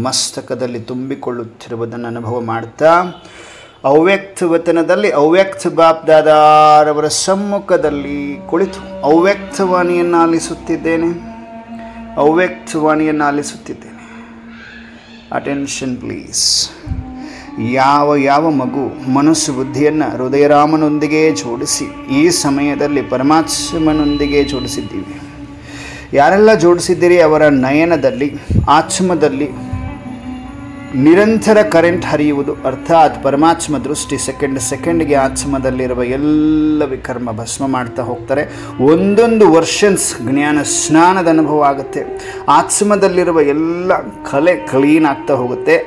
ಮಸ್ತಕದಲ್ಲಿ ತುಂಬಿಕೊಳ್ಳುತ್ತಿರುವುದನ್ನು ಅನುಭವ ಮಾಡ್ತಾ ಅವ್ಯಕ್ತ ವತನದಲ್ಲಿ ಅವ್ಯಕ್ತ ಬಾಪ್ದಾದಾರವರ ಸಮ್ಮುಖದಲ್ಲಿ ಕುಳಿತು ಅವ್ಯಕ್ತವಾಣಿಯನ್ನು ಆಲಿಸುತ್ತಿದ್ದೇನೆ. Attention please. ಯಾವ ಮಗು ಮನಸ್ಸು ಬುದ್ಧಿಯನ್ನು ಹೃದಯರಾಮನೊಂದಿಗೆ ಜೋಡಿಸಿ ಈ ಸಮಯದಲ್ಲಿ ಪರಮಾತ್ಮನೊಂದಿಗೆ ಜೋಡಿಸಿದ್ದೀವಿ, ಯಾರೆಲ್ಲ ಜೋಡಿಸಿದ್ದೀರಿ ಅವರ ನಯನದಲ್ಲಿ ಆತ್ಮದಲ್ಲಿ ನಿರಂತರ ಕರೆಂಟ್ ಹರಿಯುವುದು, ಅರ್ಥಾತ್ ಪರಮಾತ್ಮ ದೃಷ್ಟಿ ಸೆಕೆಂಡ್ಗೆ ಆತ್ಮದಲ್ಲಿರುವ ಎಲ್ಲ ವಿಕರ್ಮ ಭಸ್ಮ ಮಾಡ್ತಾ ಹೋಗ್ತಾರೆ. ಒಂದೊಂದು ವರ್ಷನ್ಸ್ ಜ್ಞಾನ ಸ್ನಾನದ ಅನುಭವ ಆಗುತ್ತೆ. ಆತ್ಮದಲ್ಲಿರುವ ಎಲ್ಲ ಕಲೆ ಕ್ಲೀನ್ ಆಗ್ತಾ ಹೋಗುತ್ತೆ.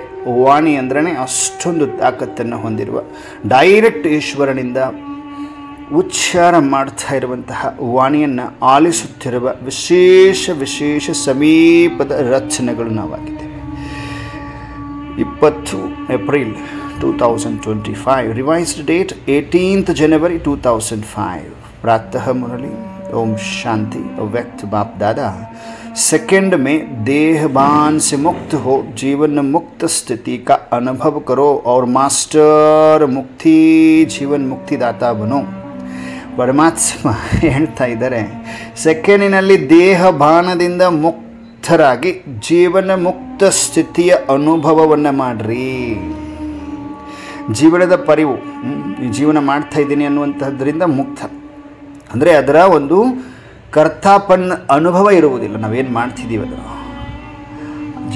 ವಾಣಿ ಅಂದ್ರೇ ಅಷ್ಟೊಂದು ತಾಕತ್ತನ್ನು ಹೊಂದಿರುವ ಡೈರೆಕ್ಟ್ ಈಶ್ವರನಿಂದ ಉಚ್ಚಾರ ಮಾಡ್ತಾ ಇರುವಂತಹ ವಾಣಿಯನ್ನು ಆಲಿಸುತ್ತಿರುವ ವಿಶೇಷ ಸಮೀಪದ ರಚನೆಗಳು ನಾವಾಗಿದ್ದೇವೆ. 20 April 2025, revised date 18th January 2005. प्रातः मुरली. ओम शांति. अव्यक्त बाप दादा 2 में देहभान से मुक्त हो जीवन मुक्त स्थिति का अनुभव करो और मास्टर मुक्ति जीवन मुक्तिदाता बनो. ಪರಮಾತ್ಮ ಹೇಳ್ತಾ ಇದ್ದಾರೆ, ಸೆಕೆಂಡಿನಲ್ಲಿ ದೇಹಭಾನದಿಂದ ಮುಕ್ತರಾಗಿ ಜೀವನ ಮುಕ್ತ ಸ್ಥಿತಿಯ ಅನುಭವವನ್ನು ಮಾಡ್ರಿ. ಜೀವನದ ಪರಿವು, ಜೀವನ ಮಾಡ್ತಾ ಇದ್ದೀನಿ ಅನ್ನುವಂಥದ್ರಿಂದ ಮುಕ್ತ ಅಂದರೆ ಅದರ ಒಂದು ಕರ್ತಾಪನ್ನ ಅನುಭವ ಇರುವುದಿಲ್ಲ. ನಾವೇನು ಮಾಡ್ತಿದ್ದೀವಿ ಅದರ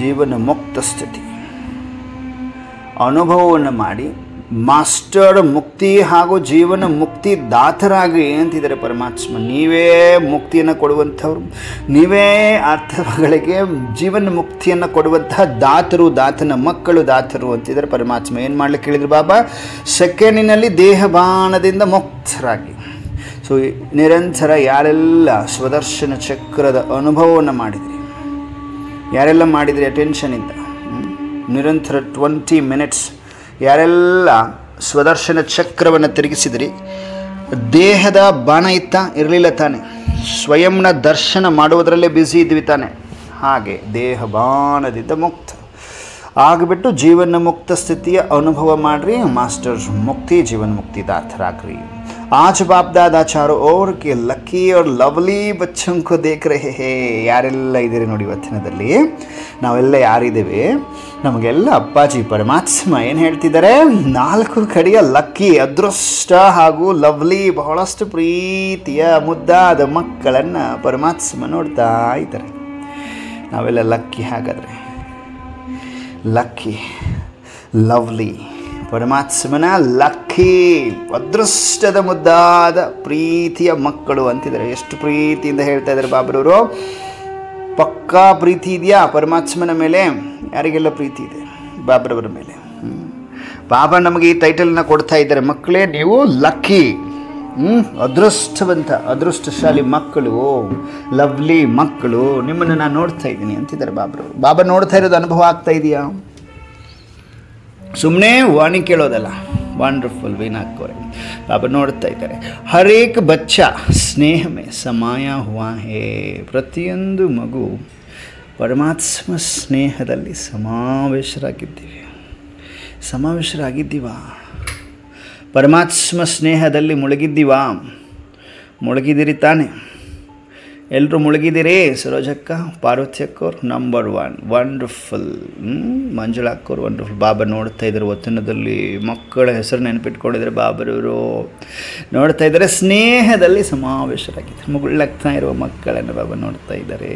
ಜೀವನ ಮುಕ್ತ ಸ್ಥಿತಿ ಅನುಭವವನ್ನು ಮಾಡಿ ಮಾಸ್ಟರ್ ಮುಕ್ತಿ ಹಾಗೂ ಜೀವನ ಮುಕ್ತಿ ದಾತರಾಗಿ ಅಂತಿದ್ದಾರೆ ಪರಮಾತ್ಮ. ನೀವೇ ಮುಕ್ತಿಯನ್ನು ಕೊಡುವಂಥವ್ರು, ನೀವೇ ಅರ್ಥಗಳಿಗೆ ಜೀವನ ಮುಕ್ತಿಯನ್ನು ಕೊಡುವಂತಹ ದಾತರು, ದಾತನ ಮಕ್ಕಳು ದಾತರು ಅಂತಿದ್ದಾರೆ ಪರಮಾತ್ಮ. ಏನು ಮಾಡ್ಲಿಕ್ಕೆ ಹೇಳಿದ್ರು ಬಾಬಾ? ಸೆಕೆಂಡಿನಲ್ಲಿ ದೇಹಭಾನದಿಂದ ಮುಕ್ತರಾಗಿ. ಸೊ ನಿರಂತರ ಯಾರೆಲ್ಲ ಸ್ವದರ್ಶನ ಚಕ್ರದ ಅನುಭವವನ್ನು ಮಾಡಿದ್ರಿ, ಯಾರೆಲ್ಲ ಮಾಡಿದ್ರಿ ಅಟೆನ್ಷನಿಂದ ನಿರಂತರ 20 minutes ಯಾರೆಲ್ಲ ಸ್ವದರ್ಶನ ಚಕ್ರವನ್ನು ತಿರುಗಿಸಿದ್ರಿ, ದೇಹದ ಬಾಣ ಇರಲಿಲ್ಲ ತಾನೆ, ಸ್ವಯಂನ ದರ್ಶನ ಮಾಡುವುದರಲ್ಲೇ ಬ್ಯುಸಿ ಇದ್ವಿ ತಾನೆ. ಹಾಗೆ ದೇಹ ಬಾಣದಿಂದ ಮುಕ್ತ ಆಗಿಬಿಟ್ಟು ಜೀವನ ಮುಕ್ತ ಸ್ಥಿತಿಯ ಅನುಭವ ಮಾಡ್ರಿ. ಮಾಸ್ಟರ್ ಮುಕ್ತಿ जीवन मुक्ति दातराग्री. आज बाप दादा चारों ओर के लकी और लवली बच्चों को देख रहे हैं. ಯಾರೆಲ್ಲ ಇದ್ದೀರಿ ನೋಡಿ ವಚನದಲ್ಲಿ, ನಾವೆಲ್ಲ ಯಾರಿದ್ದೇವೆ? ನಮಗೆಲ್ಲ ಅಪ್ಪಾಜಿ ಪರಮಾತ್ಮ ಏನು ಹೇಳ್ತಿದ್ದಾರೆ? 4 ಕಡೆಯ ಲಕ್ಕಿ ಅದೃಷ್ಟ ಹಾಗೂ ಲವ್ಲಿ ಬಹಳಷ್ಟು ಪ್ರೀತಿಯ ಮುದ್ದಾದ ಮಕ್ಕಳನ್ನು ಪರಮಾತ್ಮ ನೋಡ್ತಾ ಇದ್ದಾರೆ. ನಾವೆಲ್ಲ ಲಕ್ಕಿ. ಹಾಗಾದರೆ ಲಕ್ಕಿ ಲವ್ಲಿ ಪರಮಾತ್ಮನ ಲಕ್ಕಿ ಅದೃಷ್ಟದ ಮುದ್ದಾದ ಪ್ರೀತಿಯ ಮಕ್ಕಳು ಅಂತಿದ್ದಾರೆ. ಎಷ್ಟು ಪ್ರೀತಿಯಿಂದ ಹೇಳ್ತಾ ಇದ್ದಾರೆ ಬಾಬರವರು. ಪಕ್ಕಾ ಪ್ರೀತಿ ಇದೆಯಾ ಪರಮಾತ್ಮನ ಮೇಲೆ? ಯಾರಿಗೆಲ್ಲ ಪ್ರೀತಿ ಇದೆ? ಬಾಬರವರ ಮೇಲೆ. ಬಾಬಾ ನಮಗೆ ಈ ಟೈಟಲ್ನ ಕೊಡ್ತಾ ಇದ್ದಾರೆ, ಮಕ್ಕಳೇ ನೀವು ಲಕ್ಕಿ, ಅದೃಷ್ಟವಂತ ಅದೃಷ್ಟಶಾಲಿ ಮಕ್ಕಳು, ಲವ್ಲಿ ಮಕ್ಕಳು, ನಿಮ್ಮನ್ನು ನಾನು ನೋಡ್ತಾ ಇದ್ದೀನಿ ಅಂತಿದ್ದಾರೆ ಬಾಬರವರು. ಬಾಬಾ ನೋಡ್ತಾ ಇರೋದು ಅನುಭವ ಆಗ್ತಾ ಇದೆಯಾ? ಸುಮ್ಮನೆ ವಾಣಿ ಕೇಳೋದಲ್ಲ. ವಂಡರ್ಫುಲ್ ವೀನಾಕೋರೆ ಬಾಬಾ ನೋಡ್ತಾ ಇದ್ದಾರೆ. ಹರೇಕ್ ಬಚ್ಚ ಸ್ನೇಹ ಮೇ ಸಮಾಯ ಹುವಾ ಹೇ. ಪ್ರತಿಯೊಂದು ಮಗು ಪರಮಾತ್ಮ ಸ್ನೇಹದಲ್ಲಿ ಸಮಾವೇಶರಾಗಿದ್ದೀವಾ? ಪರಮಾತ್ಮ ಸ್ನೇಹದಲ್ಲಿ ಮುಳುಗಿದ್ದೀವಾ? ಮುಳುಗಿದಿರಿ ತಾನೆ? ಎಲ್ಲರೂ ಮುಳುಗಿದಿರಿ. ಸರೋಜಕ್ಕ, ಪಾರ್ವತಿ ಅಕ್ಕೋರು ನಂಬರ್ 1 ವಂಡರ್ಫುಲ್. ಮಂಜುಳಾ ಅಕ್ಕೋರು ವಂಡರ್ಫುಲ್. ಬಾಬಾ ನೋಡ್ತಾ ಇದ್ದಾರೆ ವಚನದಲ್ಲಿ, ಮಕ್ಕಳ ಹೆಸರು ನೆನಪಿಟ್ಕೊಂಡಿದ್ದಾರೆ ಬಾಬರವರು. ನೋಡ್ತಾ ಇದ್ದಾರೆ ಸ್ನೇಹದಲ್ಲಿ ಸಮಾವೇಶರಾಗಿದ್ದಾರೆ. ಮುಗುಳಾಗ್ತಾ ಇರುವ ಮಕ್ಕಳನ್ನು ಬಾಬಾ ನೋಡ್ತಾ ಇದ್ದಾರೆ.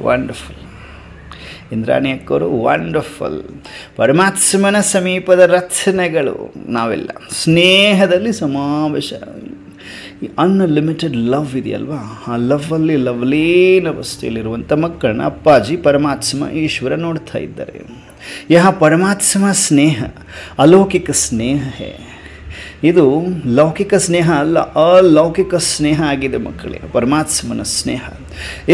ವಂಡರ್ಫುಲ್. ಇಂದ್ರಾಣಿ ಅಕ್ಕೋರು ವಂಡರ್ಫುಲ್. ಪರಮಾತ್ಮನ ಸಮೀಪದ ರಚನೆಗಳು ನಾವೆಲ್ಲ ಸ್ನೇಹದಲ್ಲಿ ಸಮಾವೇಶ. ಅನ್ಲಿಮಿಟೆಡ್ ಲವ್ ಇದೆಯಲ್ವಾ, ಆ ಲವ್ವಲ್ಲಿ ಲವ್ಲೀನ ಅವಸ್ಥೆಯಲ್ಲಿರುವಂಥ ಮಕ್ಕಳನ್ನ ಅಪ್ಪಾಜಿ ಪರಮಾತ್ಮ ಈಶ್ವರ ನೋಡ್ತಾ ಇದ್ದಾರೆ. ಯಹ ಪರಮಾತ್ಮ ಸ್ನೇಹ ಅಲೌಕಿಕ ಸ್ನೇಹ ಹೇ. ಇದು ಲೌಕಿಕ ಸ್ನೇಹ ಅಲ್ಲ, ಅಲೌಕಿಕ ಸ್ನೇಹ ಆಗಿದೆ ಮಕ್ಕಳೇ. ಪರಮಾತ್ಮನ ಸ್ನೇಹ.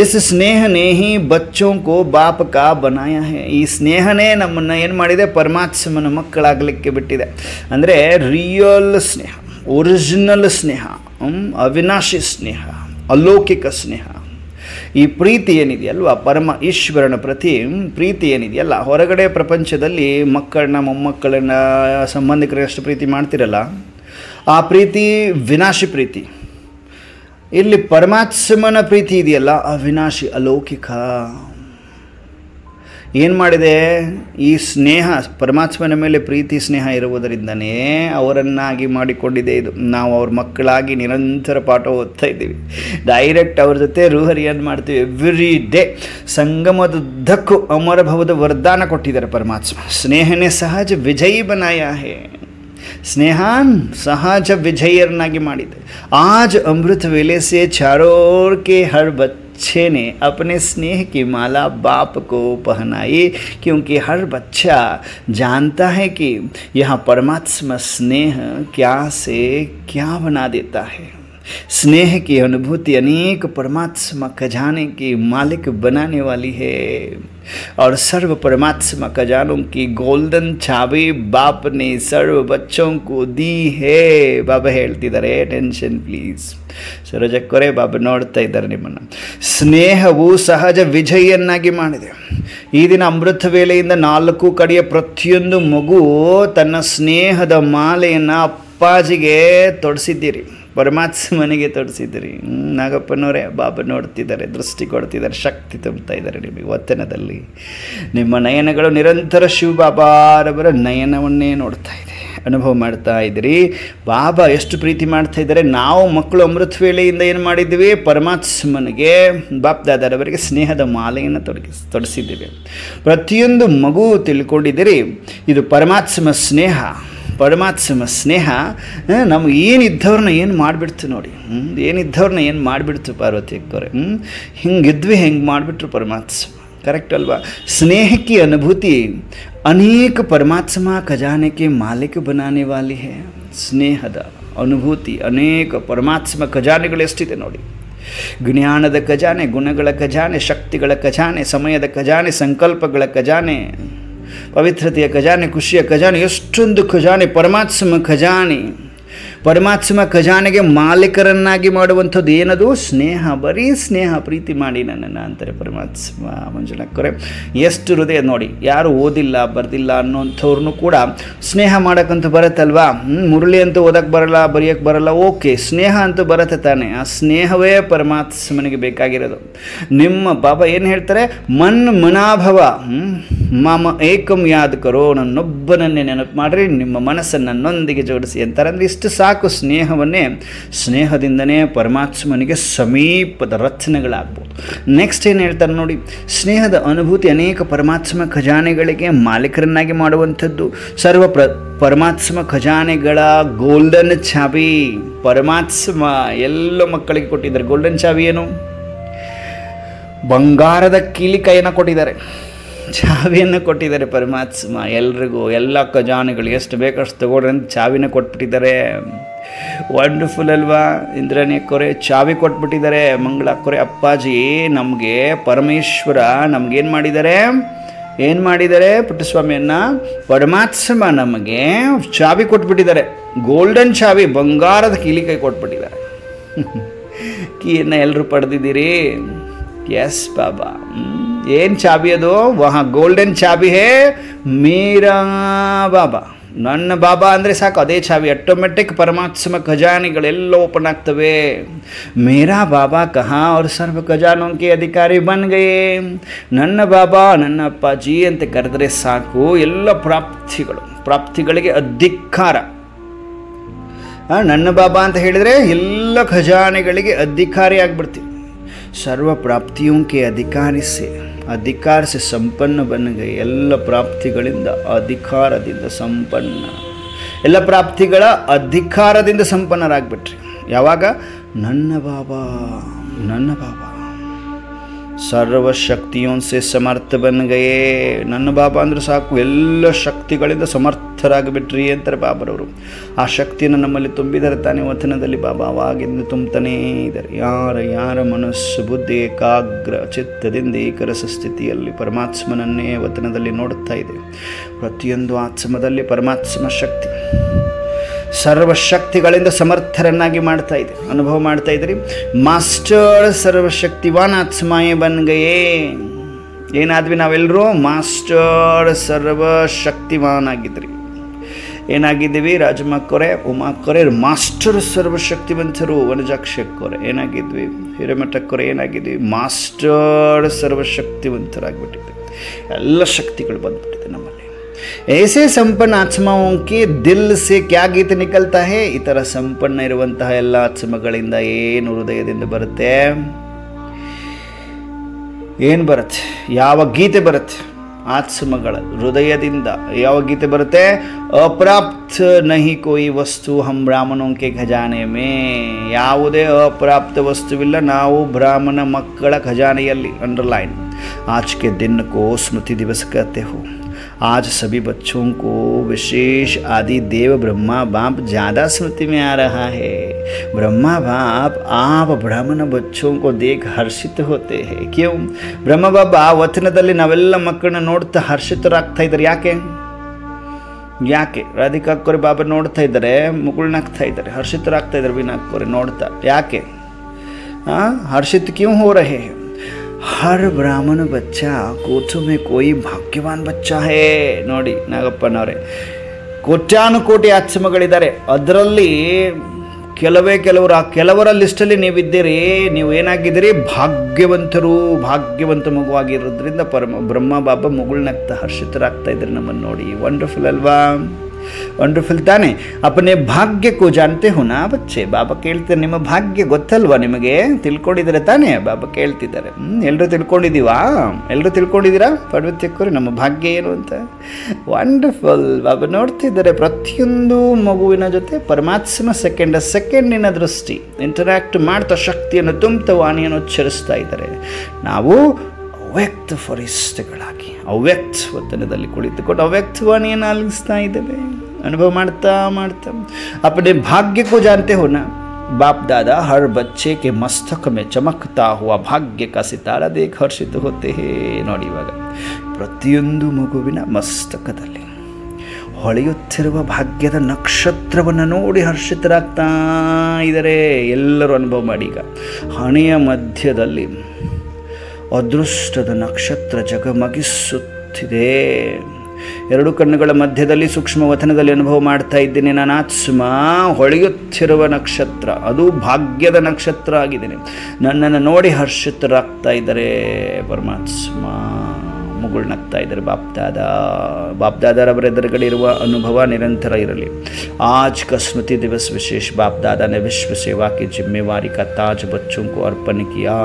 ಇಸ್ ಸ್ನೇಹನೇ ಹಿ ಬಚ್ಚೋಂ ಕೋ ಬಾಪ್ ಕಾ ಬನಾಯ ಹೇ. ಈ ಸ್ನೇಹನೇ ನಮ್ಮನ್ನು ಏನು ಮಾಡಿದೆ? ಪರಮಾತ್ಮನ ಮಕ್ಕಳಾಗಲಿಕ್ಕೆ ಬಿಟ್ಟಿದೆ. ಅಂದರೆ ರಿಯಲ್ ಸ್ನೇಹ, ಒರಿಜಿನಲ್ ಸ್ನೇಹ, ಅವಿನಾಶಿ ಸ್ನೇಹ, ಅಲೌಕಿಕ ಸ್ನೇಹ. ಈ ಪ್ರೀತಿ ಏನಿದೆಯಲ್ವ, ಪರಮ ಈಶ್ವರನ ಪ್ರತಿ ಪ್ರೀತಿ ಏನಿದೆಯಲ್ಲ, ಹೊರಗಡೆ ಪ್ರಪಂಚದಲ್ಲಿ ಮಕ್ಕಳನ್ನ, ಮೊಮ್ಮಕ್ಕಳನ್ನ, ಸಂಬಂಧಿಕರಷ್ಟು ಪ್ರೀತಿ ಮಾಡ್ತಿರಲ್ಲ, ಆ ಪ್ರೀತಿ ವಿನಾಶಿ ಪ್ರೀತಿ. ಇಲ್ಲಿ ಪರಮಾತ್ಮನ ಪ್ರೀತಿ ಇದೆಯಲ್ಲ, ಅವಿನಾಶಿ, ಅಲೌಕಿಕ. ಏನು ಮಾಡಿದೆ? ಈ ಸ್ನೇಹ, ಪರಮಾತ್ಮನ ಮೇಲೆ ಪ್ರೀತಿ ಸ್ನೇಹ ಇರುವುದರಿಂದನೇ ಅವರನ್ನಾಗಿ ಮಾಡಿಕೊಂಡಿದೆ ಇದು. ನಾವು ಅವ್ರ ಮಕ್ಕಳಾಗಿ ನಿರಂತರ ಪಾಠ ಓದ್ತಾ ಇದ್ದೀವಿ, ಡೈರೆಕ್ಟ್ ಅವ್ರ ಜೊತೆ ರೂಹರಿಯನ್ನು ಮಾಡ್ತೀವಿ ಎವ್ರಿ ಡೇ. ಸಂಗಮದುದ್ದಕ್ಕೂ ಅಮರಭವದ ವರದಾನ ಕೊಟ್ಟಿದ್ದಾರೆ ಪರಮಾತ್ಮ. ಸ್ನೇಹನೇ ಸಹಜ ವಿಜಯಿ ಬನಾಯ ಹೇ, ಸ್ನೇಹ ಸಹಜ ವಿಜಯರನ್ನಾಗಿ ಮಾಡಿದೆ. आज अमृत वेले से चारों ओर के हर बच्चे ने अपने स्नेह की माला बाप को पहनाई, क्योंकि हर बच्चा जानता है कि यह परमात्मा स्नेह क्या से क्या बना देता है. स्नेह की अनुभूति अनेक परमात्मा खजाने की मालिक बनाने वाली है, और सर्व परमात्मा खजानों की गोल्डन चाबी बाप ने सर्व बच्चों को दी है. ಬಾಬಾ ಹೇಳ್ತಿದ್ದಾರೆ, ಟೆನ್ಷನ್ ಪ್ಲೀಸ್. ಸರೋಜಕ್ಕರೆ ಬಾಬಾ ನೋಡ್ತಾ ಇದ್ದಾರೆ ನಿಮ್ಮನ್ನು. ಸ್ನೇಹವು ಸಹಜ ವಿಜಯಿಯನ್ನಾಗಿ ಮಾಡಿದೆ. ಈ ದಿನ ಅಮೃತ ವೇಳೆಯಿಂದ 4 ಕಡೆಯ ಪ್ರತಿಯೊಂದು ಮಗು ತನ್ನ ಸ್ನೇಹದ ಮಾಲೆಯನ್ನು ಅಪ್ಪಾಜಿಗೆ ತೊಡಿಸಿದ್ದೀರಿ, ಪರಮಾತ್ಮನಿಗೆ ತೊಡಿಸಿದ್ದೀರಿ. ನಾಗಪ್ಪನವರೇ, ಬಾಬಾ ನೋಡ್ತಿದ್ದಾರೆ, ದೃಷ್ಟಿ ಕೊಡ್ತಿದ್ದಾರೆ, ಶಕ್ತಿ ತುಂಬ್ತಾ ಇದ್ದಾರೆ ನಿಮಗೆ ವತನದಲ್ಲಿ. ನಿಮ್ಮ ನಯನಗಳು ನಿರಂತರ ಶಿವ ಬಾಬಾರವರ ನಯನವನ್ನೇ ನೋಡ್ತಾ ಇದೆ, ಅನುಭವ ಮಾಡ್ತಾ ಇದ್ದೀರಿ. ಬಾಬಾ ಎಷ್ಟು ಪ್ರೀತಿ ಮಾಡ್ತಾ ಇದ್ದಾರೆ. ನಾವು ಮಕ್ಕಳು ಅಮೃತ ವೇಳೆಯಿಂದ ಏನು ಮಾಡಿದ್ದೀವಿ? ಪರಮಾತ್ಮನಿಗೆ, ಬಾಪ್ ದಾದಾರವರಿಗೆ ಸ್ನೇಹದ ಮಾಲೆಯನ್ನು ತೊಡಿಸಿದ್ದೀವಿ. ಪ್ರತಿಯೊಂದು ಮಗು ತಿಳ್ಕೊಂಡಿದ್ದೀರಿ, ಇದು ಪರಮಾತ್ಮ ಸ್ನೇಹ. ಪರಮಾತ್ಮ ಸ್ನೇಹ ನಮ್ಗೆ ಏನಿದ್ದವ್ರನ್ನ ಏನು ಮಾಡಿಬಿಡ್ತು ನೋಡಿ, ಏನಿದ್ದವ್ರನ್ನ ಏನು ಮಾಡಿಬಿಡ್ತು ಪಾರ್ವತಿ ಅಕ್ಕವ್ರೆ. ಹಿಂಗಿದ್ವಿ, ಹೆಂಗೆ ಮಾಡಿಬಿಟ್ರು ಪರಮಾತ್ಮ. ಕರೆಕ್ಟ್ ಅಲ್ವಾ? ಸ್ನೇಹ की अनुभूति अनेक परमात्मा खजाने के मालिक बनाने वाली है. ಸ್ನೇಹದ ಅನುಭೂತಿ ಅನೇಕ ಪರಮಾತ್ಮ ಖಜಾನೆಗಳು ಎಷ್ಟಿದೆ ನೋಡಿ. ಜ್ಞಾನದ ಖಜಾನೆ, ಗುಣಗಳ ಖಜಾನೆ, ಶಕ್ತಿಗಳ ಖಜಾನೆ, ಸಮಯದ ಖಜಾನೆ, ಸಂಕಲ್ಪಗಳ ಖಜಾನೆ, ಪವಿತ್ರತೆಯ ಖಜಾನೆ, ಖುಷಿಯ ಖಜಾನೆ, ಎಷ್ಟೊಂದು ಖಜಾನೆ, ಪರಮಾತ್ಮ ಖಜಾನೆ. ಪರಮಾತ್ಮ ಖಜಾನೆಗೆ ಮಾಲೀಕರನ್ನಾಗಿ ಮಾಡುವಂಥದ್ದು ಏನದು? ಸ್ನೇಹ. ಬರೀ ಸ್ನೇಹ, ಪ್ರೀತಿ ಮಾಡಿ ನನ್ನನ್ನು ಅಂತಾರೆ ಪರಮಾತ್ಮ. ಮಂಜುಳಕ್ಕರೆ ಎಷ್ಟು ಹೃದಯ ನೋಡಿ. ಯಾರು ಓದಿಲ್ಲ ಬರ್ದಿಲ್ಲ ಅನ್ನೋಂಥವ್ರನ್ನೂ ಕೂಡ ಸ್ನೇಹ ಮಾಡೋಕ್ಕಂತೂ ಬರುತ್ತಲ್ವಾ. ಮುರಳಿ ಅಂತೂ ಓದಕ್ಕೆ ಬರಲ್ಲ, ಬರೆಯೋಕ್ಕೆ ಬರಲ್ಲ, ಓಕೆ, ಸ್ನೇಹ ಅಂತೂ ಬರುತ್ತೆ ತಾನೆ. ಆ ಸ್ನೇಹವೇ ಪರಮಾತ್ಮನಿಗೆ ಬೇಕಾಗಿರೋದು. ನಿಮ್ಮ ಬಾಬಾ ಏನು ಹೇಳ್ತಾರೆ? ಮನ್ ಮನಾಭವ ಮಾಮ ಏಕಂ ಯಾದ್ ಕರೋ, ನನ್ನೊಬ್ಬನನ್ನೇ ನೆನಪು ಮಾಡಿರಿ, ನಿಮ್ಮ ಮನಸ್ಸನ್ನು ನನ್ನೊಂದಿಗೆ ಜೋಡಿಸಿ ಅಂತಾರೆ. ಅಂದರೆ ಇಷ್ಟು ಸಾಕು. ಸ್ನೇಹವನ್ನೇ, ಸ್ನೇಹದಿಂದನೇ ಪರಮಾತ್ಮನಿಗೆ ಸಮೀಪದ ರಚನೆಗಳಾಗ್ಬೋದು. ನೆಕ್ಸ್ಟ್ ಏನು ಹೇಳ್ತಾರೆ ನೋಡಿ, ಸ್ನೇಹದ ಅನುಭೂತಿ ಅನೇಕ ಪರಮಾತ್ಮ ಖಜಾನೆಗಳಿಗೆ ಮಾಲೀಕರನ್ನಾಗಿ ಮಾಡುವಂಥದ್ದು. ಸರ್ವ ಪರಮಾತ್ಮ ಖಜಾನೆಗಳ ಗೋಲ್ಡನ್ ಚಾಬಿ ಪರಮಾತ್ಮ ಎಲ್ಲ ಮಕ್ಕಳಿಗೆ ಕೊಟ್ಟಿದ್ದಾರೆ. ಗೋಲ್ಡನ್ ಚಾಬಿ ಏನು? ಬಂಗಾರದ ಕೀಲಿಕೈಯನ್ನು ಕೊಟ್ಟಿದ್ದಾರೆ, ಚಾವಿಯನ್ನು ಕೊಟ್ಟಿದ್ದಾರೆ ಪರಮಾತ್ಮ. ಎಲ್ರಿಗೂ, ಎಲ್ಲ ಖಜಾನೆಗಳು ಎಷ್ಟು ಬೇಕಷ್ಟು ತಗೊಳ್ರಿ ಅಂತ ಚಾವಿನ ಕೊಟ್ಬಿಟ್ಟಿದ್ದಾರೆ. ವಂಡರ್ಫುಲ್ ಅಲ್ವಾ? ಇಂದ್ರನೇ ಕೊರೆ ಚಾವಿ ಕೊಟ್ಬಿಟ್ಟಿದ್ದಾರೆ. ಮಂಗಳ ಕೊರೆ ಅಪ್ಪಾಜಿ ನಮಗೆ, ಪರಮೇಶ್ವರ ನಮಗೇನು ಮಾಡಿದ್ದಾರೆ? ಏನು ಮಾಡಿದ್ದಾರೆ? ಪುಟ್ಟಸ್ವಾಮಿಯನ್ನು ಪರಮಾತ್ಮ ನಮಗೆ ಚಾವಿ ಕೊಟ್ಬಿಟ್ಟಿದ್ದಾರೆ. ಗೋಲ್ಡನ್ ಚಾವಿ, ಬಂಗಾರದ ಕೀಲಿಕೈ ಕೊಟ್ಬಿಟ್ಟಿದ್ದಾರೆ. ಕೀಯನ್ನು ಎಲ್ಲರೂ ಪಡೆದಿದ್ದೀರಿ. ಎಸ್ ಬಾಬಾ. ಏನು ಚಾಬಿ ಅದು? ವಹಾ ಗೋಲ್ಡನ್ ಚಾಬಿ ಹೇ ಮೇರಾ ಬಾಬಾ. ನನ್ನ ಬಾಬಾ ಅಂದರೆ ಸಾಕು, ಅದೇ ಚಾವಿ. ಆಟೋಮೆಟಿಕ್ ಪರಮಾತ್ಮ ಖಜಾನೆಗಳೆಲ್ಲ ಓಪನ್ ಆಗ್ತವೆ. ಮೇರಾ ಬಾಬಾ ಕಹಾ ಅವ್ರ ಸರ್ವ ಖಜಾನೋಂ ಕೆ ಅಧಿಕಾರಿ ಬನ್ ಗಯೇ. ನನ್ನ ಬಾಬಾ, ನನ್ನ ಅಪ್ಪಾಜಿ ಅಂತ ಕರೆದರೆ ಸಾಕು, ಎಲ್ಲ ಪ್ರಾಪ್ತಿಗಳಿಗೆ ಅಧಿಕಾರ. ನನ್ನ ಬಾಬಾ ಅಂತ ಹೇಳಿದರೆ ಎಲ್ಲ ಖಜಾನೆಗಳಿಗೆ ಅಧಿಕಾರಿ ಆಗಿಬಿಡ್ತೀವಿ. सर्व प्राप्तियों के अधिकार से संपन्न बन गए. ಎಲ್ಲ ಪ್ರಾಪ್ತಿಗಳಿಂದ, ಅಧಿಕಾರದಿಂದ ಸಂಪನ್ನ, ಎಲ್ಲ ಪ್ರಾಪ್ತಿಗಳ ಅಧಿಕಾರದಿಂದ ಸಂಪನ್ನರಾಗ್ಬಿಟ್ರಿ. ಯಾವಾಗ? ನನ್ನ ಬಾಬಾ, ನನ್ನ ಬಾಬಾ ಸರ್ವ ಶಕ್ತಿಯೋಂ ಸೆ ಸಮರ್ಥ ಬನ್ ಗಯೇ. ನನ್ನ ಬಾಬಾ ಅಂದರೆ ಸಾಕು, ಎಲ್ಲ ಶಕ್ತಿಗಳಿಂದ ಸಮರ್ಥರಾಗಿಬಿಟ್ರಿ ಅಂತಾರೆ ಬಾಬರವರು. ಆ ಶಕ್ತಿಯನ್ನು ನಮ್ಮಲ್ಲಿ ತುಂಬಿದರೆ ತಾನೇ ವತನದಲ್ಲಿ ಬಾಬಾ ಅವಾಗಿಂದ ತುಂಬತಾನೇ ಇದ್ದಾರೆ. ಯಾರ ಮನಸ್ಸು ಬುದ್ಧಿ ಏಕಾಗ್ರ ಚಿತ್ತದಿಂದ ಏಕರಸ ಸ್ಥಿತಿಯಲ್ಲಿ ಪರಮಾತ್ಮನನ್ನೇ ವತನದಲ್ಲಿ ನೋಡುತ್ತಾ ಇದೆ. ಪ್ರತಿಯೊಂದು ಆತ್ಮದಲ್ಲಿ ಪರಮಾತ್ಮ ಶಕ್ತಿ. ಸರ್ವಶಕ್ತಿಗಳಿಂದ ಸಮರ್ಥರನ್ನಾಗಿ ಮಾಡ್ತಾ ಇದೆ. ಅನುಭವ ಮಾಡ್ತಾ ಇದ್ರಿ. ಮಾಸ್ಟರ್ ಸರ್ವಶಕ್ತಿವಾನ್ ಆತ್ಮಾಯೇ ಬನ್ ಗಯೇ. ಏನಾದ್ವಿ ನಾವೆಲ್ಲರೂ? ಮಾಸ್ಟರ್ ಸರ್ವಶಕ್ತಿವಾನ್ ಆಗಿದ್ರಿ. ಏನಾಗಿದ್ದೀವಿ? ರಾಜಮಕ್ಕವರೇ, ಉಮಾಕ್ಕವರೇ ಮಾಸ್ಟರ್ ಸರ್ವಶಕ್ತಿವಂತರು. ವನಜಾಕ್ಷಕ್ಕವರೇ ಏನಾಗಿದ್ವಿ? ಹಿರೇಮಠಕ್ಕವರೇ ಏನಾಗಿದ್ವಿ? ಮಾಸ್ಟರ್ ಸರ್ವಶಕ್ತಿವಂತರಾಗಿಬಿಟ್ಟಿದ್ವಿ. ಎಲ್ಲ ಶಕ್ತಿಗಳು ಬಂದ್ಬಿಟ್ಟಿದೆ ನಮ್ಮಲ್ಲಿ. ऐसे संपन्न आत्माओं के दिल से क्या गीत निकलता है? ಈ ಥರ ಸಂಪನ್ನ ಇರುವಂತಹ ಎಲ್ಲ ಆತ್ಮಗಳಿಂದ ಏನು ಹೃದಯದಿಂದ ಬರುತ್ತೆ? ಏನು ಬರುತ್ತೆ? ಯಾವ ಗೀತೆ ಬರುತ್ತೆ? ಆತ್ಮಗಳ ಹೃದಯದಿಂದ ಯಾವ ಗೀತೆ ಬರುತ್ತೆ? ಅಪ್ರಾಪ್ತ ನಹಿ ಕೋಯಿ ವಸ್ತು ಹಮ್ ಬ್ರಾಹ್ಮಣೋಂ ಕೆ ಖಜಾನೆ ಮೇ. ಯಾವುದೇ ಅಪ್ರಾಪ್ತ ವಸ್ತುವಿಲ್ಲ ನಾವು ಬ್ರಾಹ್ಮಣ ಮಕ್ಕಳ ಖಜಾನೆಯಲ್ಲಿ. ಅಂಡರ್ಲೈನ್. आज के दिन को स्मृति दिवस कहते हो. आज सभी बच्चों को विशेष आदि देव ब्रह्मा बाप ज़्यादा स्मृति में आ रहा है. ब्रह्मा बाप आप ब्राह्मण बच्चों को देख हर्षित होते हैं. क्यों? ब्रह्म बाबा ವಚನದಲ್ಲಿ ನಾವೆಲ್ಲ ಮಕ್ಕಳನ್ನ ನೋಡ್ತಾ ಹರ್ಷಿತರಾಗ್ತಾ ಇದ್ದಾರೆ. ಯಾಕೆ? ರಾಧಿಕಾಕ್ಕವ್ರೆ ಬಾಬಾ ನೋಡ್ತಾ ಇದ್ದಾರೆ, ಮುಗುಳ್ನಾಗ್ತಾ ಇದ್ದಾರೆ, ಹರ್ಷಿತರಾಗ್ತಾ ಇದ್ದಾರೆ. ವೀಣಾಕ್ಕವ್ರೆ ನೋಡ್ತಾ ಯಾಕೆ? हर्षित क्यों हो रहे हैं? हर ब्राह्मण बच्चा कोठों में कोई भाग्यवान बच्चा है. ನೋಡಿ ನಾಗಪ್ಪನವರೇ, ಕೋಟ್ಯಾನುಕೋಟಿ ಆತ್ಮಗಳಿದ್ದಾರೆ. ಅದರಲ್ಲಿ ಕೆಲವರು ಆ ಕೆಲವರ ಲಿಸ್ಟಲ್ಲಿ ನೀವಿದ್ದೀರಿ. ನೀವು ಏನಾಗಿದ್ದೀರಿ? ಭಾಗ್ಯವಂತರು. ಭಾಗ್ಯವಂತ ಮಗುವಾಗಿರೋದ್ರಿಂದ ಬ್ರಹ್ಮ ಬಾಬಾ ಮುಗುಳ್ನಗ್ತಾ ಹರ್ಷಿತರಾಗ್ತಾ ಇದ್ದಾರೆ ನಮ್ಮನ್ನು ನೋಡಿ. ವಂಡರ್ಫುಲ್ ಅಲ್ವಾ? ವಂಡರ್ಫುಲ್ ತಾನೆ? अपने भाग्य को जानते हो ना बच्चे? ಬಾಬಾ ಕೇಳ್ತಾರೆ, ನಿಮ್ಮ ಭಾಗ್ಯ ಗೊತ್ತಲ್ವಾ ನಿಮಗೆ? ತಿಳ್ಕೊಂಡಿದ್ದಾರೆ ತಾನೇ? ಬಾಬಾ ಕೇಳ್ತಿದ್ದಾರೆ. ಎಲ್ಲರೂ ತಿಳ್ಕೊಂಡಿದ್ದೀವಾ? ಎಲ್ಲರೂ ತಿಳ್ಕೊಂಡಿದ್ದೀರಾ? ಪರ್ವತ್ಯಕ್ಕರು ನಮ್ಮ ಭಾಗ್ಯ ಏನು ಅಂತ. ವಂಡರ್ಫುಲ್. ಬಾಬಾ ನೋಡ್ತಿದ್ದಾರೆ ಪ್ರತಿಯೊಂದು ಮಗುವಿನ ಜೊತೆ ಪರಮಾತ್ಮ ಸೆಕೆಂಡಿನ ದೃಷ್ಟಿ ಇಂಟರಾಕ್ಟ್ ಮಾಡ್ತಾ ಶಕ್ತಿಯನ್ನು ತುಂಬುತ್ತಾ ವಾಣಿಯನ್ನು ಉಚ್ಚರಿಸ್ತಾ ಇದ್ದಾರೆ. ನಾವು ಅವ್ಯಕ್ತ ಫರಿಷ್ಠಗಳಾಗಿ ಅವ್ಯಕ್ತ ವತನದಲ್ಲಿ ಕುಳಿತುಕೊಂಡು ಅವ್ಯಕ್ತವಾಣಿಯನ್ನು ಆಲಿಸ್ತಾ ಇದ್ದೇವೆ. ಅನುಭವ ಮಾಡ್ತಾ अपने भाग्य को जानते हो ना? बाप दादा हर बच्चे के मस्तक में चमकता हुआ भाग्य का सितारा देख हर्षित होते हैं. ನೋಡಿ, ಇವಾಗ ಪ್ರತಿಯೊಂದು ಮಗುವಿನ ಮಸ್ತಕದಲ್ಲಿ ಹೊಳೆಯುತ್ತಿರುವ ಭಾಗ್ಯದ ನಕ್ಷತ್ರವನ್ನು ನೋಡಿ ಹರ್ಷಿತರಾಗ್ತಾ ಇದ್ದಾರೆ. ಎಲ್ಲರೂ ಅನುಭವ ಮಾಡಿ. ಈಗ ಹಣೆಯ ಮಧ್ಯದಲ್ಲಿ ಅದೃಷ್ಟದ ನಕ್ಷತ್ರ ಜಗಮಗಿಸುತ್ತಿದೆ. ಎರಡು ಕಣ್ಣುಗಳ ಮಧ್ಯದಲ್ಲಿ ಸೂಕ್ಷ್ಮ ವತನದಲ್ಲಿ ಅನುಭವ ಮಾಡ್ತಾ ಇದ್ದೇನೆ. ನಾನು ಆತ್ಮ ಹೊಳೆಯುತ್ತಿರುವ ನಕ್ಷತ್ರ, ಅದು ಭಾಗ್ಯದ ನಕ್ಷತ್ರ ಆಗಿದ್ದೇನೆ. ನನ್ನನ್ನು ನೋಡಿ ಹರ್ಷಿತರಾಗ್ತಾ ಇದ್ದಾರೆ. ಪರಮಾತ್ಮ ಮುಗುಳ್ನಗ್ತಾ ಇದ್ದಾರೆ. ಬಾಪ್ದಾದಾರವರ ಎದುರುಗಡೆ ಇರುವ ಅನುಭವ ನಿರಂತರ ಇರಲಿ. आज का स्मृति दिवस विशेष बाप दादा ने विश्व सेवा की जिम्मेवारी का ताज बच्चों को अर्पण किया.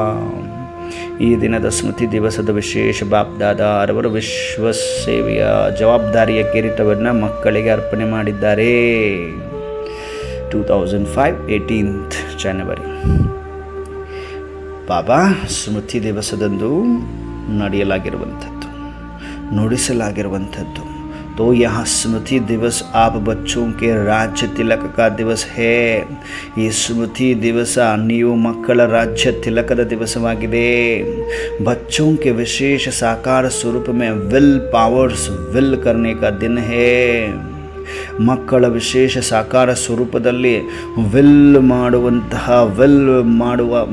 ಈ ದಿನದ ಸ್ಮೃತಿ ದಿವಸದ ವಿಶೇಷ ಬಾಪ್ ದಾದಾರವರು ವಿಶ್ವ ಸೇವೆಯ ಜವಾಬ್ದಾರಿಯ ಕಿರೀಟವನ್ನು ಮಕ್ಕಳಿಗೆ ಅರ್ಪಣೆ ಮಾಡಿದ್ದಾರೆ. 2005 18th ಜನವರಿ ಬಾಬಾ ಸ್ಮೃತಿ ದಿವಸದಂದು ನುಡಿಸಲಾಗಿರುವಂಥದ್ದು. तो यह स्मृति दिवस आप बच्चों के राज्य तिलक का दिवस है. ಈ ಸ್ಮೃತಿ ದಿವಸ ನೀವು ಮಕ್ಕಳ ರಾಜ್ಯ ತಿಲಕದ ದಿವಸವಾಗಿದೆ. बच्चों के विशेष साकार स्वरूप में विल पावर्स विल करने का दिन है. ಮಕ್ಕಳ ವಿಶೇಷ ಸಾಕಾರ ಸ್ವರೂಪದಲ್ಲಿ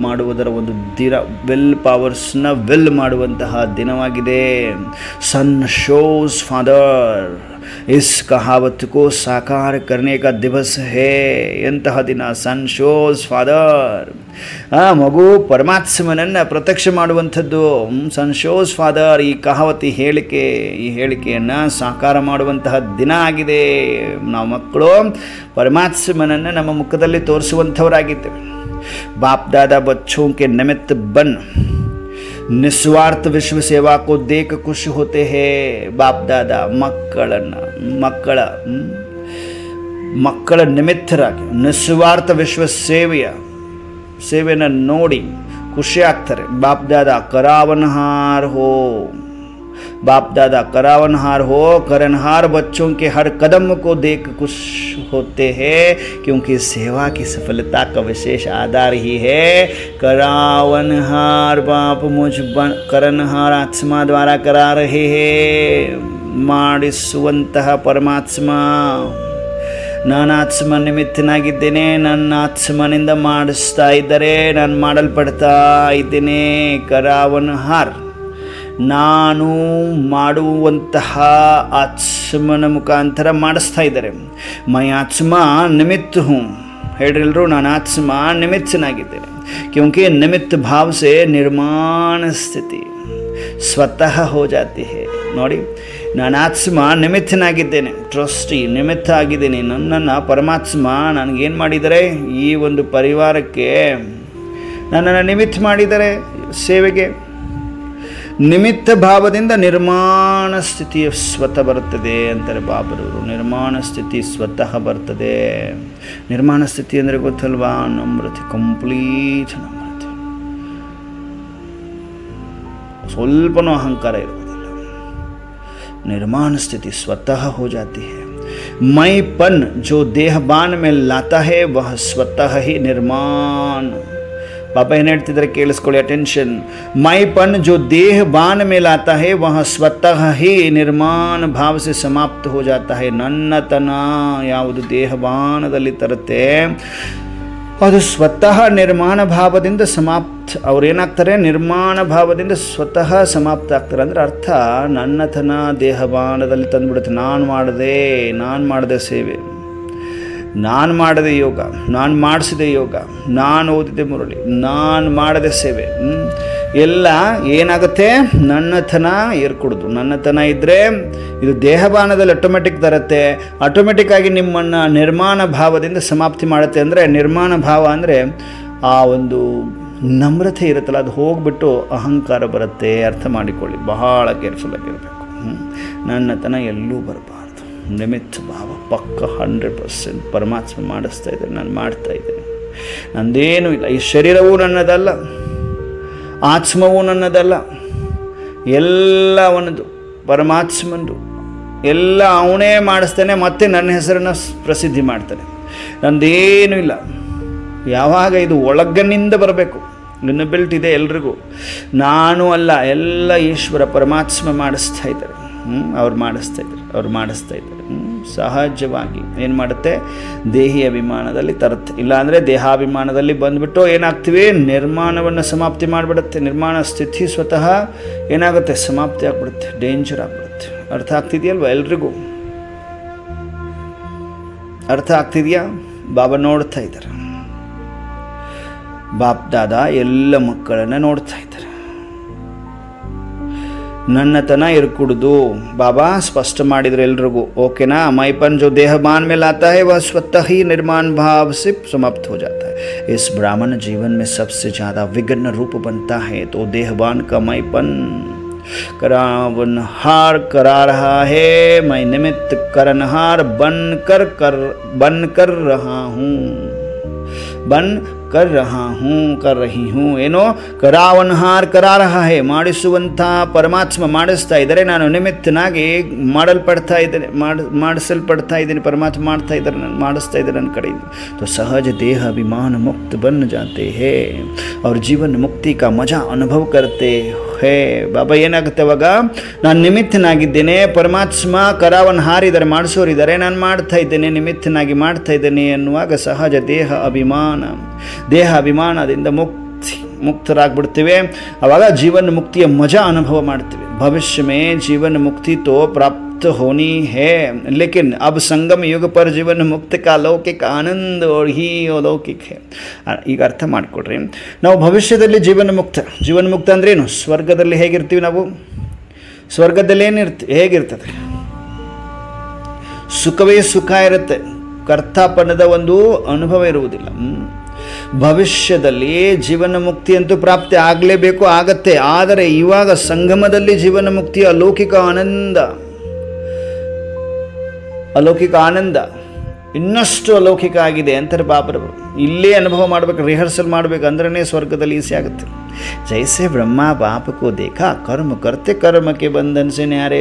ಮಾಡುವುದರ ಒಂದು ದಿನ, ವಿಲ್ ಪವರ್ಸ್ನ ವಿಲ್ ಮಾಡುವಂತಹ ದಿನವಾಗಿದೆ. सन शोज फादर इस कहावत को साकार करने का दिवस है. ಎಂತಹ ದಿನ? सन शोज फादर, ಮಗು ಪರಮಾತ್ಮನನ್ನು ಪ್ರತ್ಯಕ್ಷ ಮಾಡುವಂಥದ್ದು. सन शोज फादर, ಈ ಕಹಾವತಿ ಹೇಳಿಕೆಯನ್ನು ಸಾಕಾರ ಮಾಡುವಂತಹ ದಿನ ಆಗಿದೆ. ನಾವು ಮಕ್ಕಳು ಪರಮಾತ್ಮನನ್ನು ನಮ್ಮ ಮುಖದಲ್ಲಿ ತೋರಿಸುವಂಥವರಾಗಿದ್ದೇವೆ. बाप दादा बच्चों के निमित्त बन निस्वार्थ विश्व सेवा को देख खुश होते हैं. बाप दादा ಮಕ್ಕಳ ನಿಮಿತ್ತರಾಗಿ ನಿಸ್ವಾರ್ಥ ವಿಶ್ವ ಸೇವೆಯನ್ನು ನೋಡಿ ಖುಷಿ ಆಗ್ತಾರೆ. बाप दादा करावनहार हो. बाप दादा करावनहार हो. करनहार बच्चों के हर कदम को देख खुश होते हैं, क्योंकि सेवा की सफलता का विशेष आधार ही है करावनहार. बाप मुझ करनहार आत्मा द्वारा करा रहे हैं. ಮಾಡಿಸುವಂತಹ ಪರಮಾತ್ಮ ನಾನು ಆತ್ಮ ನಿಮಿತ್ತನಾಗಿದ್ದೇನೆ, ನನ್ನ ಆತ್ಮನಿಂದ ಮಾಡಿಸ್ತಾ ಇದ್ದಾರೆ, ನಾನು ಮಾಡಲ್ಪಡ್ತಾ ಇದ್ದೇನೆ. ಕರಾವನ್ ಹಾರ್, ನಾನು ಮಾಡುವಂತಹ ಆತ್ಮನ ಮುಖಾಂತರ ಮಾಡಿಸ್ತಾ ಇದ್ದಾರೆ. ಮೈ ಆತ್ಮ ನಿಮಿತ್ತ ಹೂँ, ಹೇಳ್ರೆಲ್ಲರೂ ನಾನು ಆತ್ಮ ನಿಮಿತ್ತನಾಗಿದ್ದೇನೆ. क्योंकि निमित्त भाव से निर्माण स्थिति स्वतः हो जाती है. ನೋಡಿ, ನಾನು ಆತ್ಮ ನಿಮಿತ್ತನಾಗಿದ್ದೇನೆ, ಟ್ರಸ್ಟಿ ನಿಮಿತ್ತ ಆಗಿದ್ದೇನೆ. ನನ್ನನ್ನು ಪರಮಾತ್ಮ ನನಗೇನು ಮಾಡಿದ್ದಾರೆ, ಈ ಒಂದು ಪರಿವಾರಕ್ಕೆ ನನ್ನನ್ನು ನಿಮಿತ್ತ ಮಾಡಿದ್ದಾರೆ ಸೇವೆಗೆ. ನಿಮಿತ್ತ ಭಾವದಿಂದ ನಿರ್ಮಾಣ ಸ್ಥಿತಿಯ ಸ್ವತಃ ಬರುತ್ತದೆ ಅಂತಾರೆ ಬಾಬರವರು. ನಿರ್ಮಾಣ ಸ್ಥಿತಿ ಸ್ವತಃ ಬರ್ತದೆ. ನಿರ್ಮಾಣ ಸ್ಥಿತಿ ಅಂದರೆ ಗೊತ್ತಲ್ವಾ? ನಮ್ರತೆ, ಕಂಪ್ಲೀಟ್ ನಮ್ರತೆ, ಸ್ವಲ್ಪನೂ ಅಹಂಕಾರ ಇರುವುದಿಲ್ಲ. ನಿರ್ಮಾಣ ಸ್ಥಿತಿ ಸ್ವತಃ हो जाती है. मैपन जो देहबान में लाता है वह स्वतः ही निर्माण. ಪಾಪ ಏನು ಹೇಳ್ತಿದ್ದಾರೆ ಕೇಳಿಸ್ಕೊಳ್ಳಿ, ಅಟೆನ್ಷನ್. ಮೈಪನ್ ಜೋ ದೇಹ ಬಾನ್ ಮೇಲಾತಾ ಹೇ ವಹ ಸ್ವತಃ ಹಿ ನಿರ್ಮಾಣ ಭಾವ ಸೆ ಸಮಾಪ್ತ ಹೋ ಜಾತಾ ಹೇ. ನನ್ನತನ ಯಾವುದು ದೇಹಬಾನದಲ್ಲಿ ತರುತ್ತೆ ಅದು ಸ್ವತಃ ನಿರ್ಮಾಣ ಭಾವದಿಂದ ಸಮಾಪ್ತ. ಅವ್ರೇನಾಗ್ತಾರೆ, ನಿರ್ಮಾಣ ಭಾವದಿಂದ ಸ್ವತಃ ಸಮಾಪ್ತ ಆಗ್ತಾರೆ. ಅಂದರೆ ಅರ್ಥ, ನನ್ನತನ ದೇಹಬಾನದಲ್ಲಿ ತಂದುಬಿಡುತ್ತೆ. ನಾನು ಮಾಡಿದೆ ಸೇವೆ, ನಾನು ಮಾಡಿದೆ ಯೋಗ, ನಾನು ಮಾಡಿಸಿದೆ ಯೋಗ, ನಾನು ಓದಿದೆ ಮುರಳಿ, ನಾನು ಮಾಡಿದೆ ಸೇವೆ, ಎಲ್ಲ ಏನಾಗುತ್ತೆ, ನನ್ನತನ ಏರ್ಕೊಡೋದು. ನನ್ನತನ ಇದ್ದರೆ ಇದು ದೇಹಬಾನದಲ್ಲಿ ಆಟೋಮೆಟಿಕ್ ತರುತ್ತೆ. ಆಟೋಮೆಟಿಕ್ಕಾಗಿ ನಿಮ್ಮನ್ನು ನಿರ್ಮಾಣ ಭಾವದಿಂದ ಸಮಾಪ್ತಿ ಮಾಡುತ್ತೆ. ಅಂದರೆ ನಿರ್ಮಾಣ ಭಾವ ಅಂದರೆ ಆ ಒಂದು ನಮ್ರತೆ ಇರುತ್ತಲ್ಲ, ಅದು ಹೋಗಿಬಿಟ್ಟು ಅಹಂಕಾರ ಬರುತ್ತೆ. ಅರ್ಥ ಮಾಡಿಕೊಳ್ಳಿ, ಬಹಳ ಕೇರ್ಫುಲ್ಲಾಗಿರಬೇಕು. ನನ್ನತನ ಎಲ್ಲೂ ಬರಬಾರ್ದು. ನಿಮಿತ್ತ ಭಾವ ಪಕ್ಕ 100% ಪರಮಾತ್ಮ ಮಾಡಿಸ್ತಾ ಇದ್ದಾರೆ, ನಾನು ಮಾಡ್ತಾ ಇದ್ದೇನೆ. ನಂದೇನೂ ಇಲ್ಲ. ಈ ಶರೀರವೂ ನನ್ನದಲ್ಲ, ಆತ್ಮವೂ ನನ್ನದಲ್ಲ, ಎಲ್ಲ ಅವನದು, ಪರಮಾತ್ಮಂದು. ಎಲ್ಲ ಅವನೇ ಮಾಡಿಸ್ತಾನೆ, ಮತ್ತೆ ನನ್ನ ಹೆಸರನ್ನು ಪ್ರಸಿದ್ಧಿ ಮಾಡ್ತಾನೆ. ನಂದೇನೂ ಇಲ್ಲ. ಯಾವಾಗ ಇದು ಒಳಗನಿಂದ ಬರಬೇಕು. ಇನ್ಬಿಲ್ಟ್ ಇದೆ ಎಲ್ರಿಗೂ. ನಾನು ಅಲ್ಲ, ಎಲ್ಲ ಈಶ್ವರ ಪರಮಾತ್ಮ ಮಾಡಿಸ್ತಾ ಇದ್ದಾರೆ. ಅವ್ರು ಮಾಡಿಸ್ತಾ ಇದ್ದಾರೆ. ಸಹಜವಾಗಿ ಏನು ಮಾಡುತ್ತೆ, ದೇಹಿ ಅಭಿಮಾನದಲ್ಲಿ ತರುತ್ತೆ. ಇಲ್ಲಾಂದರೆ ದೇಹಾಭಿಮಾನದಲ್ಲಿ ಬಂದುಬಿಟ್ಟು ಏನಾಗ್ತೀವಿ, ನಿರ್ಮಾಣವನ್ನು ಸಮಾಪ್ತಿ ಮಾಡಿಬಿಡುತ್ತೆ. ನಿರ್ಮಾಣ ಸ್ಥಿತಿ ಸ್ವತಃ ಏನಾಗುತ್ತೆ, ಸಮಾಪ್ತಿ ಆಗಿಬಿಡುತ್ತೆ, ಡೇಂಜರ್ ಆಗಿಬಿಡುತ್ತೆ. ಅರ್ಥ ಆಗ್ತಿದೆಯಲ್ವ ಎಲ್ರಿಗೂ? ಅರ್ಥ ಆಗ್ತಿದೆಯಾ? ಬಾಬಾ ನೋಡ್ತಾ ಇದ್ದಾರೆ, ಬಾಪ್ ದಾದಾ ಎಲ್ಲ ಮಕ್ಕಳನ್ನು ನೋಡ್ತಾ ಇದ್ದಾರೆ. ನನ್ನತನ ಇರ್ಕೂಡ್ದು. ಬಾಬಾ ಸ್ಪಷ್ಟ ಮಾಡಿದ್ರು ಎಲ್ರಿಗೂ, ಓಕೆನಾ? मैपन जो देहबान में लाता है वह स्वतः ही निर्माण भाव से समाप्त हो जाता है. इस ब्राह्मण जीवन में सबसे ज़्यादा विघ्न रूप बनता है तो देहबान का मैपन करावनहार करा रहा है. मैं निमित्त करनहार बनकर रहा हूँ, कर रही हूँ. ಏನೋ ಕರಾವನ್ಹಾರ್ ಕರಾ ರಹಾ ಹೇ, ಮಾಡಿಸುವಂಥ ಪರಮಾತ್ಮ ಮಾಡಿಸ್ತಾ ಇದ್ದಾರೆ. ನಾನು ನಿಮಿತ್ತನಾಗಿ ಮಾಡಿಸಲ್ಪಡ್ತಾ ಇದ್ದೀನಿ. ಪರಮಾತ್ಮ ಮಾಡ್ತಾ ಇದ್ದಾರೆ, ನಾನು ಮಾಡಿಸ್ತಾ ಇದ್ದಾರೆ ನನ್ನ ಕಡೆಯಿಂದ. तो सहज देह अभिमान मुक्त बन जाते हैं और जीवन मुक्ति का मजा अनुभव करते हैं. ಬಾಬಾ ಏನಾಗುತ್ತೆ ಅವಾಗ, ನಾನು ನಿಮಿತ್ತನಾಗಿದ್ದೇನೆ, ಪರಮಾತ್ಮ ಕರಾವನ್ನು ಹಾರಿದ್ದಾರೆ, ಮಾಡಿಸೋರಿದ್ದಾರೆ, ನಾನು ಮಾಡ್ತಾ ಇದ್ದೇನೆ, ನಿಮಿತ್ತನಾಗಿ ಮಾಡ್ತಾ ಇದ್ದೇನೆ ಅನ್ನುವಾಗ ಸಹಜ ದೇಹ ಅಭಿಮಾನದಿಂದ ಮುಕ್ತರಾಗ್ಬಿಡ್ತೇವೆ. ಆವಾಗ ಜೀವನ ಮುಕ್ತಿಯ ಮಜಾ ಅನುಭವ ಮಾಡ್ತೇವೆ. ಭವಿಷ್ಯ ಮೇ ಜೀವನ ಮುಕ್ತಿ ತೋ ಪ್ರಾಪ್ತ होनी है, लेकिन अब संगम युग पर जीवन मुक्त का लौकिक आनंद और ही अलौकिक है. ಈಗ ಅರ್ಥ ಮಾಡಿಕೊಡ್ರಿ. ನಾವು ಭವಿಷ್ಯದಲ್ಲಿ ಜೀವನ ಮುಕ್ತ ಅಂದ್ರೇನು? ಸ್ವರ್ಗದಲ್ಲಿ ಹೇಗಿರ್ತೀವಿ ನಾವು? ಸ್ವರ್ಗದಲ್ಲಿ ಹೇಗಿರ್ತದೆ? ಸುಖವೇ ಸುಖ ಇರುತ್ತೆ, ಕರ್ತಪಣದ ಒಂದು ಅನುಭವ ಇರುವುದಿಲ್ಲ. ಭವಿಷ್ಯದಲ್ಲಿ ಜೀವನ ಮುಕ್ತಿ ಅಂತೂ ಪ್ರಾಪ್ತಿ ಆಗಲೇಬೇಕು, ಆಗತ್ತೆ. ಆದರೆ ಇವಾಗ ಸಂಗಮದಲ್ಲಿ ಜೀವನ ಮುಕ್ತಿ ಅಲೌಕಿಕ ಆನಂದ ಇನ್ನಷ್ಟು ಅಲೌಕಿಕ ಆಗಿದೆ ಅಂತಾರೆ ಬಾಬರವರು. ಇಲ್ಲೇ ಅನುಭವ ಮಾಡಬೇಕು, ರಿಹರ್ಸಲ್ ಮಾಡಬೇಕು, ಅಂದ್ರೇ ಸ್ವರ್ಗದಲ್ಲಿ ಈಸಿ ಆಗುತ್ತೆ. ಜೈಸೆ ಬ್ರಹ್ಮ ಬಾಪಕೋ ದೇಖ ಕರ್ಮ ಕರ್ತೆ ಕರ್ಮಕ್ಕೆ ಬಂಧನ್ಸೆ ನ್ಯಾರೆ.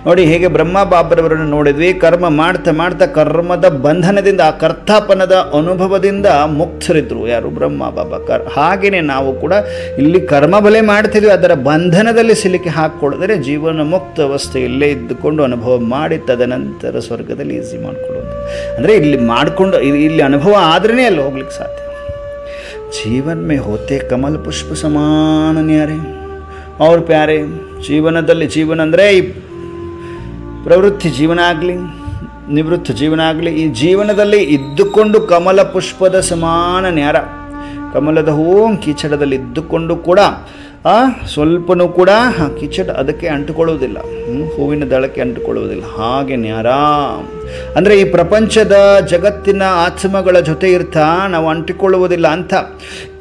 ನೋಡಿ ಹೇಗೆ ಬ್ರಹ್ಮ ಬಾಪರವರನ್ನು ನೋಡಿದ್ವಿ, ಕರ್ಮ ಮಾಡ್ತಾ ಮಾಡ್ತಾ ಕರ್ಮದ ಬಂಧನದಿಂದ, ಆ ಕರ್ತಾಪನದ ಅನುಭವದಿಂದ ಮುಕ್ತರಿದ್ರು ಯಾರು? ಬ್ರಹ್ಮ ಬಾಬಾ. ಹಾಗೆಯೇ ನಾವು ಕೂಡ ಇಲ್ಲಿ ಕರ್ಮ ಬಲೆ ಮಾಡ್ತಿದ್ವಿ, ಅದರ ಬಂಧನದಲ್ಲಿ ಸಿಲುಕಿ ಹಾಕ್ಕೊಳ್ಳೋದ್ರೆ ಜೀವನ ಮುಕ್ತ ಅವಸ್ಥೆಯಲ್ಲೇ ಇದ್ದುಕೊಂಡು ಅನುಭವ ಮಾಡಿ ತದನಂತರ ಸ್ವರ್ಗದಲ್ಲಿ ಈಸಿ ಮಾಡ್ಕೊಳ್ಳೋದು. ಅಂದರೆ ಇಲ್ಲಿ ಮಾಡಿಕೊಂಡು ಇಲ್ಲಿ ಅನುಭವ ಆದ್ರೇ ಅಲ್ಲಿ ಹೋಗ್ಲಿಕ್ಕೆ ಸಾಧ್ಯ. जीवन में होते कमल पुष्प समान न्यारे और प्यारे. ಜೀವನದಲ್ಲಿ, ಜೀವನ ಅಂದರೆ ಈ ಪ್ರವೃತ್ತಿ ಜೀವನ ಆಗಲಿ ನಿವೃತ್ತ ಜೀವನ ಆಗಲಿ, ಈ ಜೀವನದಲ್ಲಿ ಇದ್ದುಕೊಂಡು ಕಮಲ ಪುಷ್ಪದ ಸಮಾನ ನ್ಯಾರ. ಕಮಲದ ಹೂವು ಕಿಚಡದಲ್ಲಿ ಇದ್ದುಕೊಂಡು ಕೂಡ ಸ್ವಲ್ಪನೂ ಕೂಡ ಕಿಚಡ ಅದಕ್ಕೆ ಅಂಟುಕೊಳ್ಳುವುದಿಲ್ಲ, ಹೂವಿನ ದಳಕ್ಕೆ ಅಂಟುಕೊಳ್ಳುವುದಿಲ್ಲ. ಹಾಗೆ ನ್ಯಾರ ಅಂದರೆ ಈ ಪ್ರಪಂಚದ ಜಗತ್ತಿನ ಆತ್ಮಗಳ ಜೊತೆ ಇರ್ತಾ ನಾವು ಅಂಟಿಕೊಳ್ಳುವುದಿಲ್ಲ ಅಂತ,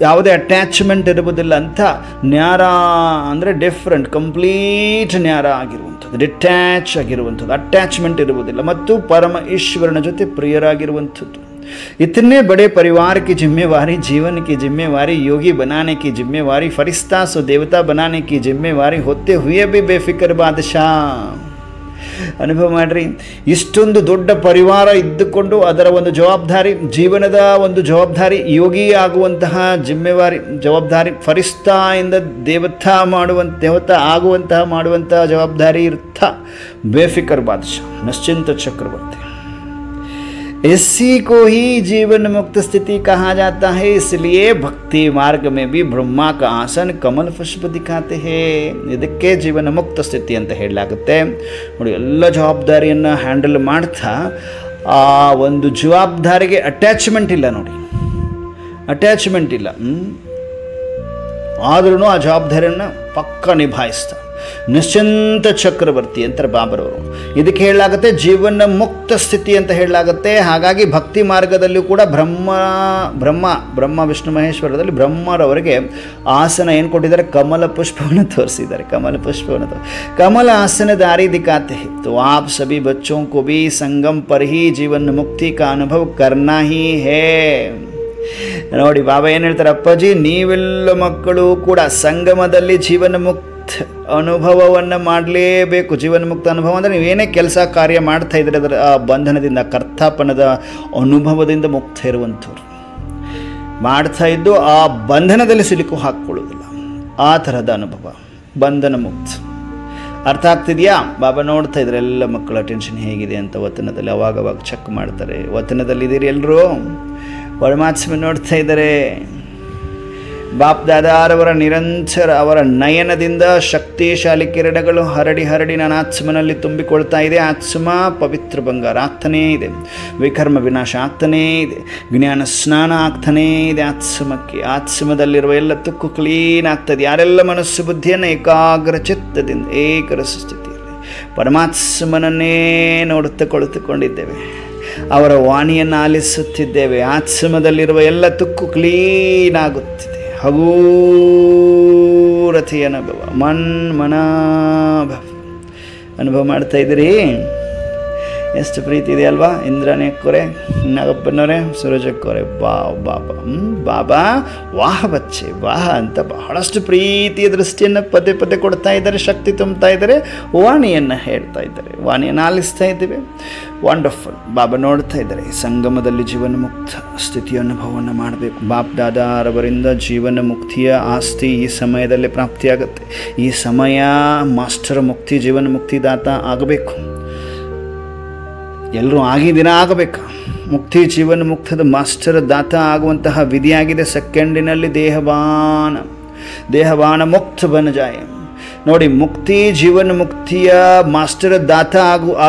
ಯಾವುದೇ ಅಟ್ಯಾಚ್ಮೆಂಟ್ ಇರುವುದಿಲ್ಲ ಅಂತ. ನ್ಯಾರ ಅಂದರೆ ಡಿಫ್ರೆಂಟ್, ಕಂಪ್ಲೀಟ್ ನ್ಯಾರ ಆಗಿರುವಂಥದ್ದು, ಡಿಟ್ಯಾಚ್ ಆಗಿರುವಂಥದ್ದು, ಅಟ್ಯಾಚ್ಮೆಂಟ್ ಇರುವುದಿಲ್ಲ. ಮತ್ತು ಪರಮ ಈಶ್ವರನ ಜೊತೆ ಪ್ರಿಯರಾಗಿರುವಂಥದ್ದು. इतने बड़े परिवार की जिम्मेवारी, जीवन की जिम्मेवारी, योगी बनाने की जिम्मेवारी, फरिश्ता सो देवता बनाने की जिम्मेवारी होते हुए भी बेफिक्र बादशाह. ಅನುಭವ ಮಾಡ್ರಿ, ಇಷ್ಟೊಂದು ದೊಡ್ಡ ಪರಿವಾರ ಇದ್ದುಕೊಂಡು ಅದರ ಒಂದು ಜವಾಬ್ದಾರಿ, ಜೀವನದ ಒಂದು ಜವಾಬ್ದಾರಿ, ಯೋಗಿ ಆಗುವಂತಹ ಜಿಮ್ಮೆವಾರಿ ಜವಾಬ್ದಾರಿ, ಫರಿಸ್ತಾ ಇಂದ ದೇವತಾ ಮಾಡುವಂತಹ ಜವಾಬ್ದಾರಿ ಇರ್ತಾ ಬೇಫಿಕರ್ ಬಾದಶಾ, ನಿಶ್ಚಿಂತ ಚಕ್ರವರ್ತಿ. इसी को ही जीवन मुक्त स्थिति कहा जाता है. इसलिए भक्ति मार्ग में भी ब्रह्मा का आसन कमल पुष्प दिखाते हैं. ಇದಕ್ಕೆ ಜೀವನ ಮುಕ್ತ ಸ್ಥಿತಿ ಅಂತ ಹೇಳಲಾಗುತ್ತೆ. ನೋಡಿ, ಎಲ್ಲ ಜವಾಬ್ದಾರಿಯನ್ನು ಹ್ಯಾಂಡಲ್ ಮಾಡ್ತಾ ಆ ಒಂದು ಜವಾಬ್ದಾರಿಗೆ ಅಟ್ಯಾಚ್ಮೆಂಟ್ ಇಲ್ಲ. ನೋಡಿ, ಅಟ್ಯಾಚ್ಮೆಂಟ್ ಇಲ್ಲ, ಆದ್ರೂ ಆ ಜವಾಬ್ದಾರಿಯನ್ನು ಪಕ್ಕ ನಿಭಾಯಿಸ್ತಾ ನಿಶ್ಚಿಂತ ಚಕ್ರವರ್ತಿ ಅಂತಾರೆ ಬಾಬರವರು. ಇದಕ್ಕೆ ಹೇಳಲಾಗುತ್ತೆ ಜೀವನ ಮುಕ್ತ ಸ್ಥಿತಿ ಅಂತ ಹೇಳಲಾಗುತ್ತೆ. ಹಾಗಾಗಿ ಭಕ್ತಿ ಮಾರ್ಗದಲ್ಲೂ ಕೂಡ ಬ್ರಹ್ಮ ವಿಷ್ಣು ಮಹೇಶ್ವರದಲ್ಲಿ ಬ್ರಹ್ಮರವರಿಗೆ ಆಸನ ಏನು ಕೊಟ್ಟಿದ್ದಾರೆ? ಕಮಲ ಪುಷ್ಪವನ್ನು ತೋರಿಸಿದ್ದಾರೆ. ಕಮಲ ಆಸನ ದಾರಿ ದಿಕ್ಕಾತೆ ಹೈ. तो आप सभी बच्चों को भी संगम पर ही जीवन मुक्ति का अनुभव करना ही है. ನೋಡಿ, ಬಾಬಾ ಏನು ಹೇಳ್ತಾರೆ? ಅಪ್ಪಾಜಿ, ನೀವೆಲ್ಲ ಮಕ್ಕಳು ಕೂಡ ಸಂಗಮದಲ್ಲಿ ಜೀವನ ಮುಕ್ತ ಅನುಭವವನ್ನು ಮಾಡಲೇಬೇಕು. ಜೀವನ ಮುಕ್ತ ಅನುಭವ ಅಂದರೆ ನೀವೇನೇ ಕೆಲಸ ಕಾರ್ಯ ಮಾಡ್ತಾ ಇದ್ರೆ ಅದರ ಆ ಬಂಧನದಿಂದ, ಕರ್ತಾಪನದ ಅನುಭವದಿಂದ ಮುಕ್ತ ಇರುವಂಥವ್ರು. ಮಾಡ್ತಾ ಇದ್ದು ಆ ಬಂಧನದಲ್ಲಿ ಸಿಲುಕು ಹಾಕ್ಕೊಳ್ಳೋದಿಲ್ಲ, ಆ ಥರದ ಅನುಭವ, ಬಂಧನ ಮುಕ್ತ. ಅರ್ಥ ಆಗ್ತಿದೆಯಾ? ಬಾಬಾ ನೋಡ್ತಾ ಇದ್ದಾರೆ ಎಲ್ಲ ಮಕ್ಕಳ ಅಟೆನ್ಷನ್ ಹೇಗಿದೆ ಅಂತ ವತನದಲ್ಲಿ ಅವಾಗವಾಗ ಚೆಕ್ ಮಾಡ್ತಾರೆ. ವತನದಲ್ಲಿದ್ದೀರಿ ಎಲ್ಲರೂ? ಪರಮಾತ್ಮ ನೋಡ್ತಾ ಇದ್ದಾರೆ. ಬಾಪ್ ದಾದಾರವರ ನಿರಂತರ ಅವರ ನಯನದಿಂದ ಶಕ್ತಿಶಾಲಿ ಕಿರಣಗಳು ಹರಡಿ ಹರಡಿ ನನ್ನ ಆತ್ಮನಲ್ಲಿ ತುಂಬಿಕೊಳ್ತಾ ಇದೆ. ಆತ್ಮ ಪವಿತ್ರ ಬಂಗಾರ ಆಗ್ತಾನೇ ಇದೆ, ವಿಕರ್ಮ ವಿನಾಶ ಆಗ್ತಾನೇ ಇದೆ, ಜ್ಞಾನ ಸ್ನಾನ ಆಗ್ತಾನೇ ಇದೆ. ಆತ್ಮದಲ್ಲಿರುವ ಎಲ್ಲ ತುಕ್ಕು ಕ್ಲೀನ್ ಆಗ್ತದೆ. ಯಾರೆಲ್ಲ ಮನಸ್ಸು ಬುದ್ಧಿಯನ್ನು ಏಕಾಗ್ರ ಚಿತ್ತದಿಂದ ಏಕರಸ ಸ್ಥಿತಿಯಲ್ಲಿ ಪರಮಾತ್ಮನನ್ನೇ ನೋಡುತ್ತಾ ಕುಳಿತುಕೊಂಡಿದ್ದೇವೆ, ಅವರ ವಾಣಿಯನ್ನು ಆಲಿಸುತ್ತಿದ್ದೇವೆ. ಆತ್ಮದಲ್ಲಿರುವ ಎಲ್ಲ ತುಕ್ಕು ಕ್ಲೀನ್ ಆಗುತ್ತಿದೆ. ಹಗೂರಥಿ ಅನುಭವ, ಮನಾಭವ ಅನುಭವ ಮಾಡ್ತಾ ಇದ್ದೀರಿ. ಎಷ್ಟು ಪ್ರೀತಿ ಇದೆ ಅಲ್ವಾ? ಇಂದ್ರನೇ ಕೊರೆ, ನಾಗಪ್ಪನವರೇ, ಸೂರಜಕ್ಕೋರೆ, ಬಾಬಾ ವಾಹ ಬಚ್ಚೆ ವಾಹ ಅಂತ ಬಹಳಷ್ಟು ಪ್ರೀತಿಯ ದೃಷ್ಟಿಯನ್ನು ಪದೇ ಪದೇ ಕೊಡ್ತಾ ಇದ್ದಾರೆ, ಶಕ್ತಿ ತುಂಬ್ತಾ ಇದ್ದಾರೆ, ವಾಣಿಯನ್ನು ಹೇಳ್ತಾ ಇದ್ದಾರೆ, ವಾಣಿಯನ್ನು ಆಲಿಸ್ತಾ ಇದ್ದೇವೆ. ವಂಡರ್ಫುಲ್. ಬಾಬಾ ನೋಡ್ತಾ ಇದ್ದಾರೆ ಸಂಗಮದಲ್ಲಿ ಜೀವನ ಮುಕ್ತ ಸ್ಥಿತಿಯ ಅನುಭವವನ್ನು ಮಾಡಬೇಕು. ಬಾಪ್ ದಾದಾರವರಿಂದ ಜೀವನ ಮುಕ್ತಿಯ ಆಸ್ತಿ ಈ ಸಮಯದಲ್ಲೇ ಪ್ರಾಪ್ತಿಯಾಗುತ್ತೆ. ಈ ಸಮಯ ಮಾಸ್ಟರ್ ಮುಕ್ತಿ, ಜೀವನ ಮುಕ್ತಿದಾತ ಆಗಬೇಕು. ಎಲ್ಲರೂ ಆಗಿದ್ದೀರ, ಆಗಬೇಕು. ಮುಕ್ತಿ ಜೀವನ ಮುಕ್ತದ ಮಾಸ್ಟರ್ ದಾತ ಆಗುವಂತಹ ವಿಧಿಯಾಗಿದೆ. ಸೆಕೆಂಡಿನಲ್ಲಿ ದೇಹವಾನ ಮುಕ್ತ ಬನ ಜಾಯ. ನೋಡಿ, ಮುಕ್ತಿ ಜೀವನ ಮುಕ್ತಿಯ ಮಾಸ್ಟರ್ ದಾತ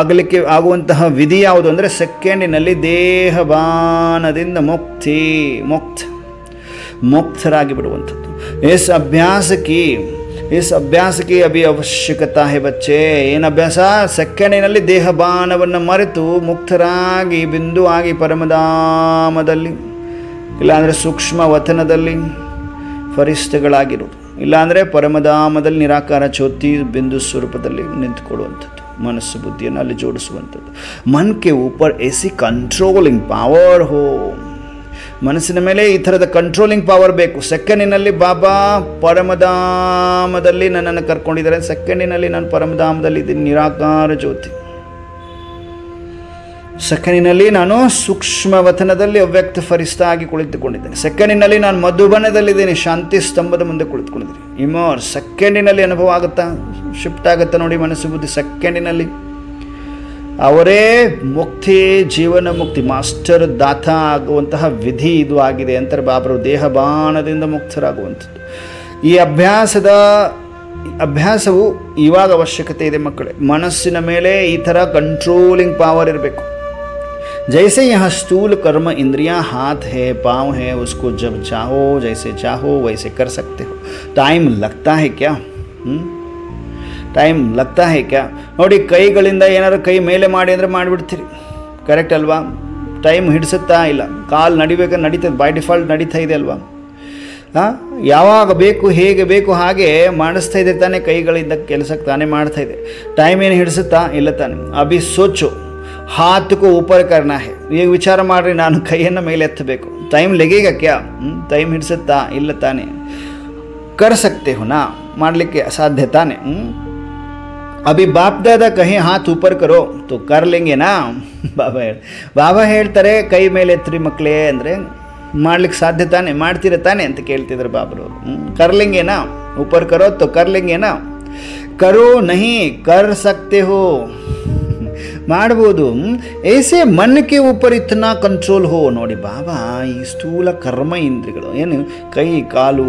ಆಗಲಿಕ್ಕೆ ಆಗುವಂತಹ ವಿಧಿ ಯಾವುದು ಅಂದರೆ ಸೆಕೆಂಡಿನಲ್ಲಿ ದೇಹಬಾನದಿಂದ ಮುಕ್ತರಾಗಿ ಬಿಡುವಂಥದ್ದು. इस अभ्यास की अभी आवश्यकता है बच्चे. ಏನು ಅಭ್ಯಾಸ? ಸೆಕೆಂಡಿನಲ್ಲಿ ದೇಹಬಾನವನ್ನು ಮರೆತು ಮುಕ್ತರಾಗಿ ಬಿಂದು ಆಗಿ ಪರಮಧಾಮದಲ್ಲಿ, ಇಲ್ಲಾಂದರೆ ಸೂಕ್ಷ್ಮ ವತನದಲ್ಲಿ ಫರಿಷ್ಠಗಳಾಗಿರುವುದು, ಇಲ್ಲಾಂದರೆ ಪರಮಧಾಮದಲ್ಲಿ ನಿರಾಕಾರ ಜ್ಯೋತಿ ಬಿಂದು ಸ್ವರೂಪದಲ್ಲಿ ನಿಂತುಕೊಳ್ಳುವಂಥದ್ದು. ಮನಸ್ಸು ಬುದ್ಧಿಯನ್ನು ಅಲ್ಲಿ ಜೋಡಿಸುವಂಥದ್ದು. ಮನ್ ಕೆ ऊपर ऐसी कंट्रोलिंग पावर हो. ಮನಸ್ಸಿನ ಮೇಲೆ ಈ ಥರದ ಕಂಟ್ರೋಲಿಂಗ್ ಪವರ್ ಬೇಕು. ಸೆಕೆಂಡಿನಲ್ಲಿ ಬಾಬಾ ಪರಮಧಾಮದಲ್ಲಿ ನನ್ನನ್ನು ಕರ್ಕೊಂಡಿದ್ದಾರೆ. ಸೆಕೆಂಡಿನಲ್ಲಿ ನಾನು ಪರಮಧಾಮದಲ್ಲಿ ಇದ್ದೀನಿ, ನಿರಾಕಾರ ಜ್ಯೋತಿ. ಸೆಕೆಂಡಿನಲ್ಲಿ ನಾನು ಸೂಕ್ಷ್ಮವತನದಲ್ಲಿ ಅವ್ಯಕ್ತ ಫರಿಸ್ತಾ ಆಗಿ ಕುಳಿತುಕೊಂಡಿದ್ದೇನೆ. ಸೆಕೆಂಡಿನಲ್ಲಿ ನಾನು ಮಧುಬನದಲ್ಲಿದ್ದೀನಿ, ಶಾಂತಿ ಸ್ತಂಭದ ಮುಂದೆ ಕುಳಿತುಕೊಂಡಿದ್ದೀನಿ. ಇಮೋರ್ ಸೆಕೆಂಡಿನಲ್ಲಿ ಅನುಭವ ಆಗುತ್ತಾ, ಶಿಫ್ಟ್ ಆಗುತ್ತಾ ನೋಡಿ ಮನಸ್ಸು ಬುದ್ಧಿ. ಸೆಕೆಂಡಿನಲ್ಲಿ ಅವರೇ ಮುಕ್ತಿ, ಜೀವನ ಮುಕ್ತಿ, ಮಾಸ್ಟರ್ ದಾತ ಆಗುವಂತಹ ವಿಧಿ ಇದು ಆಗಿದೆ ಅಂತಾರೆ ಬಾಬರು. ದೇಹ ಬಾಣದಿಂದ ಮುಕ್ತರಾಗುವಂಥದ್ದು. ಈ ಅಭ್ಯಾಸವು ಇವಾಗ ಅವಶ್ಯಕತೆ ಇದೆ ಮಕ್ಕಳೇ. ಮನಸ್ಸಿನ ಮೇಲೆ ಈ ಥರ ಕಂಟ್ರೋಲಿಂಗ್ ಪವರ್ ಇರಬೇಕು. जैसे यहाँ स्थूल कर्म इंद्रियां हाथ है, पाँव है, उसको जब चाहो जैसे चाहो वैसे कर सकते हो. टाइम लगता है क्या? ಟೈಮ್ ಲಗ್ತಾ ಹೇ ಕ್ಯಾ? ನೋಡಿ, ಕೈಗಳಿಂದ ಏನಾದ್ರು ಕೈ ಮೇಲೆ ಮಾಡಿ ಅಂದರೆ ಮಾಡಿಬಿಡ್ತೀರಿ, ಕರೆಕ್ಟ್ ಅಲ್ವಾ? ಟೈಮ್ ಹಿಡಿಸುತ್ತಾ ಇಲ್ಲ. ಕಾಲು ನಡಿಬೇಕಾದ್ರೆ ನಡೀತದೆ, ಬೈ ಡಿಫಾಲ್ಟ್ ನಡೀತಾ ಇದೆ ಅಲ್ವಾ? ಯಾವಾಗ ಬೇಕು ಹೇಗೆ ಬೇಕು ಹಾಗೆ ಮಾಡಿಸ್ತಾ ಇದೆ ತಾನೇ, ಕೈಗಳಿಂದ ಕೆಲಸಕ್ಕೆ ತಾನೇ ಮಾಡ್ತಾ ಇದೆ. ಟೈಮ್ ಏನು ಹಿಡಿಸುತ್ತಾ ಇಲ್ಲ ತಾನೆ. ಅಭಿ ಸೋಚು, ಹಾತ್ಕೋ ऊपर करना है. ಈಗ ವಿಚಾರ ಮಾಡಿರಿ, ನಾನು ಕೈಯನ್ನು ಮೇಲೆ ಎತ್ತಬೇಕು, ಟೈಮ್ ಲೆಗೇಗ ಕ್ಯಾ? ಟೈಮ್ ಹಿಡಿಸುತ್ತಾ ಇಲ್ಲ ತಾನೆ. ಕರ್ ಸಕ್ತೆ ಹೋ ನಾ, ಮಾಡಲಿಕ್ಕೆ ಸಾಧ್ಯ ತಾನೆ. ಅಭಿ ಬಾಪ್ ದಾದಾ ಕಹಿ ಹಾತ್ ऊपर ಕರೋ ತೋ ಕರ್ ಲೆಂಗೆ ನಾ. ಬಾಬಾ ಹೇಳ್ತಾರೆ ಕೈ ಮೇಲೆ ಎತ್ತರಿ ಮಕ್ಕಳೇ ಅಂದರೆ ಮಾಡ್ಲಿಕ್ಕೆ ಸಾಧ್ಯ ತಾನೆ, ಮಾಡ್ತೀರ ತಾನೆ ಅಂತ ಕೇಳ್ತಿದ್ರು ಬಾಬರವರು. ಕರ್ ಲೆಂಗೆ ನಾ, ऊपर ಕರೋ ತೋ ಕರ್ ಲೆಂಗೆ ನಾ. ಕರೋ ನಹಿ ಕರ್ ಸಕ್ತೆ ಹೋ, ಮಾಡ್ಬೋದು. ಏಸೆ ಮನಕ್ಕೆ ऊपर ಇತ್ನಾ ಕಂಟ್ರೋಲ್ ಹೋ. ನೋಡಿ ಬಾಬಾ ಈ ಸ್ಥೂಲ ಕರ್ಮ ಇಂದ್ರಿಯಗಳು ಏನು ಕೈ ಕಾಲು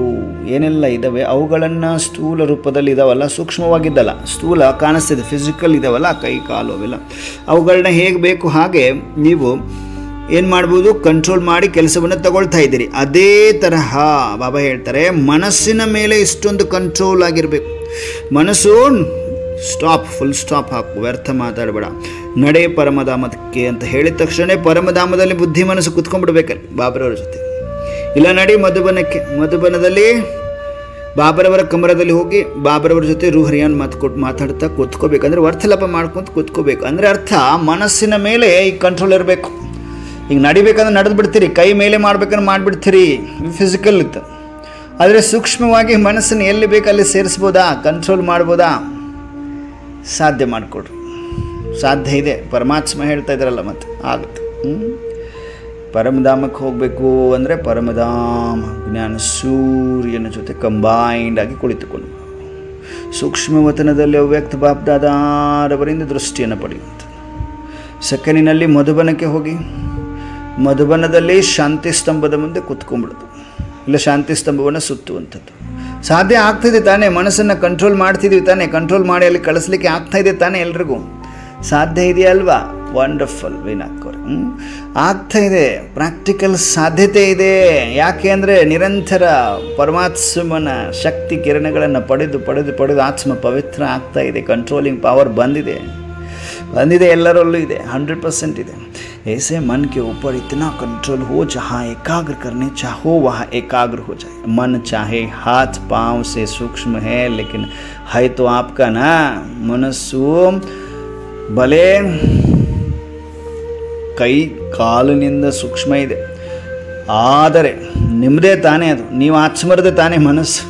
ಏನೆಲ್ಲ ಇದ್ದಾವೆ ಅವುಗಳನ್ನು ಸ್ಥೂಲ ರೂಪದಲ್ಲಿ ಇದಾವಲ್ಲ, ಸೂಕ್ಷ್ಮವಾಗಿದ್ದಲ್ಲ, ಸ್ಥೂಲ ಕಾಣಿಸ್ತಿದೆ, ಫಿಸಿಕಲ್ ಇದಾವಲ್ಲ ಕೈ ಕಾಲು ಅವೆಲ್ಲ, ಅವುಗಳನ್ನ ಹೇಗೆ ಬೇಕು ಹಾಗೆ ನೀವು ಏನು ಮಾಡ್ಬೋದು, ಕಂಟ್ರೋಲ್ ಮಾಡಿ ಕೆಲಸವನ್ನು ತಗೊಳ್ತಾ ಇದ್ದೀರಿ. ಅದೇ ತರಹ ಬಾಬಾ ಹೇಳ್ತಾರೆ ಮನಸ್ಸಿನ ಮೇಲೆ ಇಷ್ಟೊಂದು ಕಂಟ್ರೋಲ್ ಆಗಿರಬೇಕು. ಮನಸ್ಸು ಸ್ಟಾಪ್, ಫುಲ್ ಸ್ಟಾಪ್ ಹಾಕು, ವ್ಯರ್ಥ ಮಾತಾಡಬೇಡ, ನಡೆ ಪರಮಧಾಮಕ್ಕೆ ಅಂತ ಹೇಳಿದ ತಕ್ಷಣ ಪರಮಧಾಮದಲ್ಲಿ ಬುದ್ಧಿ ಮನಸ್ಸು ಕುತ್ಕೊಂಡ್ಬಿಡ್ಬೇಕಲ್ಲಿ ಬಾಬರವರ ಜೊತೆ. ಇಲ್ಲ ನಡಿ ಮಧುಬನಕ್ಕೆ, ಮಧುಬನದಲ್ಲಿ ಬಾಬರವರ ಕಮರದಲ್ಲಿ ಹೋಗಿ ಬಾಬರವರ ಜೊತೆ ರೂಹರಿಯಾನ್ ಮಾತಾಡ್ತಾ ಕೂತ್ಕೋಬೇಕಂದ್ರೆ ವರ್ತಲಪ ಮಾಡ್ಕೊಂತ ಕೂತ್ಕೋಬೇಕು. ಅಂದರೆ ಅರ್ಥ ಮನಸ್ಸಿನ ಮೇಲೆ ಈ ಕಂಟ್ರೋಲ್ ಇರಬೇಕು. ಈಗ ನಡಿಬೇಕಂದ್ರೆ ನಡೆದು ಬಿಡ್ತೀರಿ, ಕೈ ಮೇಲೆ ಮಾಡ್ಬೇಕಂದ್ರೆ ಮಾಡಿಬಿಡ್ತೀರಿ, ಫಿಸಿಕಲ್ ಇತ್ತು. ಆದರೆ ಸೂಕ್ಷ್ಮವಾಗಿ ಮನಸ್ಸನ್ನು ಎಲ್ಲಿ ಬೇಕು ಅಲ್ಲಿ ಸೇರಿಸ್ಬೋದಾ, ಕಂಟ್ರೋಲ್ ಮಾಡ್ಬೋದಾ? ಸಾಧ್ಯ ಮಾಡಿಕೊಡ್ರಿ, ಸಾಧ್ಯ ಇದೆ. ಪರಮಾತ್ಮ ಹೇಳ್ತಾ ಇದ್ದಾರಲ್ಲ, ಮತ್ತು ಆಗುತ್ತೆ. ಪರಮಧಾಮಕ್ಕೆ ಹೋಗಬೇಕು ಅಂದರೆ ಪರಮಧಾಮ ಜ್ಞಾನ ಸೂರ್ಯನ ಜೊತೆ ಕಂಬೈಂಡ್ ಆಗಿ ಕುಳಿತುಕೊಂಡು ಸೂಕ್ಷ್ಮವತನದಲ್ಲಿ ಅವ್ಯಕ್ತ ಬಾಪ್ದಾದಾರವರಿಂದ ದೃಷ್ಟಿಯನ್ನು ಪಡೆಯುವಂಥ. ಸೆಕೆಂಡಿನಲ್ಲಿ ಮಧುಬನಕ್ಕೆ ಹೋಗಿ ಮಧುಬನದಲ್ಲಿ ಶಾಂತಿ ಸ್ತಂಭದ ಮುಂದೆ ಕೂತ್ಕೊಂಡ್ಬಿಡೋದು, ಇಲ್ಲ ಶಾಂತಿ ಸ್ತಂಭವನ್ನು ಸುತ್ತುವಂಥದ್ದು. ಸಾಧ್ಯ ಆಗ್ತಾಯಿದೆ ತಾನೇ, ಮನಸ್ಸನ್ನು ಕಂಟ್ರೋಲ್ ಮಾಡ್ತಿದ್ದೀವಿ ತಾನೇ, ಕಂಟ್ರೋಲ್ ಮಾಡಿ ಅಲ್ಲಿ ಕಳಿಸ್ಲಿಕ್ಕೆ ಆಗ್ತಾಯಿದೆ ತಾನೇ, ಎಲ್ರಿಗೂ ಸಾಧ್ಯ ಇದೆಯಲ್ವಾ? ವಂಡರ್ಫುಲ್ ವೀನಾಕವ್ರೆ, ಆಗ್ತಾಯಿದೆ, ಪ್ರಾಕ್ಟಿಕಲ್ ಸಾಧ್ಯತೆ ಇದೆ. ಯಾಕೆ ಅಂದರೆ ನಿರಂತರ ಪರಮಾತ್ಮನ ಶಕ್ತಿ ಕಿರಣಗಳನ್ನು ಪಡೆದು ಪಡೆದು ಪಡೆದು ಆತ್ಮ ಪವಿತ್ರ ಆಗ್ತಾ ಇದೆ. ಕಂಟ್ರೋಲಿಂಗ್ ಪವರ್ ಬಂದಿದೆ, ಎಲ್ಲರಲ್ಲೂ ಇದೆ, 100% ಇದೆ. ऐसे मन के ऊपर इतना कंट्रोल हो जहाँ एकाग्र करने चाहो वहाँ एकाग्र हो जाए. मन चाहे हाथ पाँव से सूक्ष्म है लेकिन है तो आपका ना. मनस्सु भले ಕೈ ಕಾಲಿನಿಂದ ಸೂಕ್ಷ್ಮ ಇದೆ, ಆದರೆ ನಿಮ್ಮದೇ ತಾನೇ, ಅದು ನೀವು ಆತ್ಮರದೇ ತಾನೇ ಮನಸ್ಸು.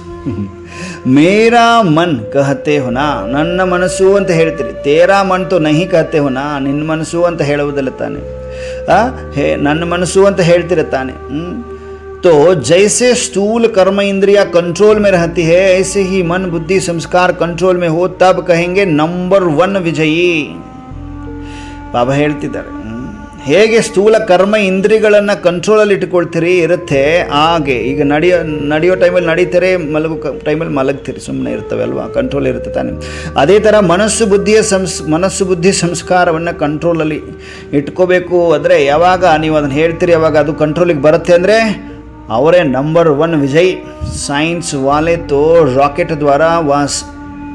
ಮೇರಾ ಮನ್ ಕಹತೆ ಹೊನಾ, ನನ್ನ ಮನಸ್ಸು ಅಂತ ಹೇಳ್ತೀರಿ. ತೇರಾ ಮನ್ ತೋ ನಹಿ ಕಹತೆ ಹೊನಾ, ನಿನ್ನ ಮನಸ್ಸು ಅಂತ ಹೇಳುವುದಿಲ್ಲ ತಾನೆ. ನನ್ನ ಮನಸ್ಸು ಅಂತ ಹೇಳ್ತೀರ ತಾನೆ. तो जैसे स्थूल कर्म इंद्रिया कंट्रोल में रहती है ऐसे ही मन बुद्धि संस्कार कंट्रोल में हो तब कहेंगे नंबर 1 ವಿಜಯಿ. ಬಾಬಾ ಹೇಳ್ತಿದ್ದಾರೆ, ಹೇಗೆ ಸ್ಥೂಲ ಕರ್ಮ ಇಂದ್ರಿಯಗಳನ್ನು ಕಂಟ್ರೋಲಲ್ಲಿ ಇಟ್ಕೊಳ್ತೀರಿ ಇರುತ್ತೆ ಹಾಗೆ. ಈಗ ನಡೆಯೋ ಟೈಮಲ್ಲಿ ನಡೀತಾರೆ, ಮಲಗೋ ಟೈಮಲ್ಲಿ ಮಲಗ್ತೀರಿ, ಸುಮ್ಮನೆ ಇರ್ತವೆ ಅಲ್ವಾ, ಕಂಟ್ರೋಲ್ ಇರುತ್ತೆ ತಾನೆ. ಅದೇ ಥರ ಮನಸ್ಸು ಬುದ್ಧಿ ಸಂಸ್ಕಾರವನ್ನು ಕಂಟ್ರೋಲಲ್ಲಿ ಇಟ್ಕೋಬೇಕು. ಅಂದರೆ ಯಾವಾಗ ನೀವು ಅದನ್ನು ಹೇಳ್ತೀರಿ ಯಾವಾಗ ಅದು ಕಂಟ್ರೋಲಿಗೆ ಬರುತ್ತೆ ಅಂದರೆ ಅವರೇ ನಂಬರ್ 1 ವಿಜಯ್. साइंस वाले तो रॉकेट द्वारा व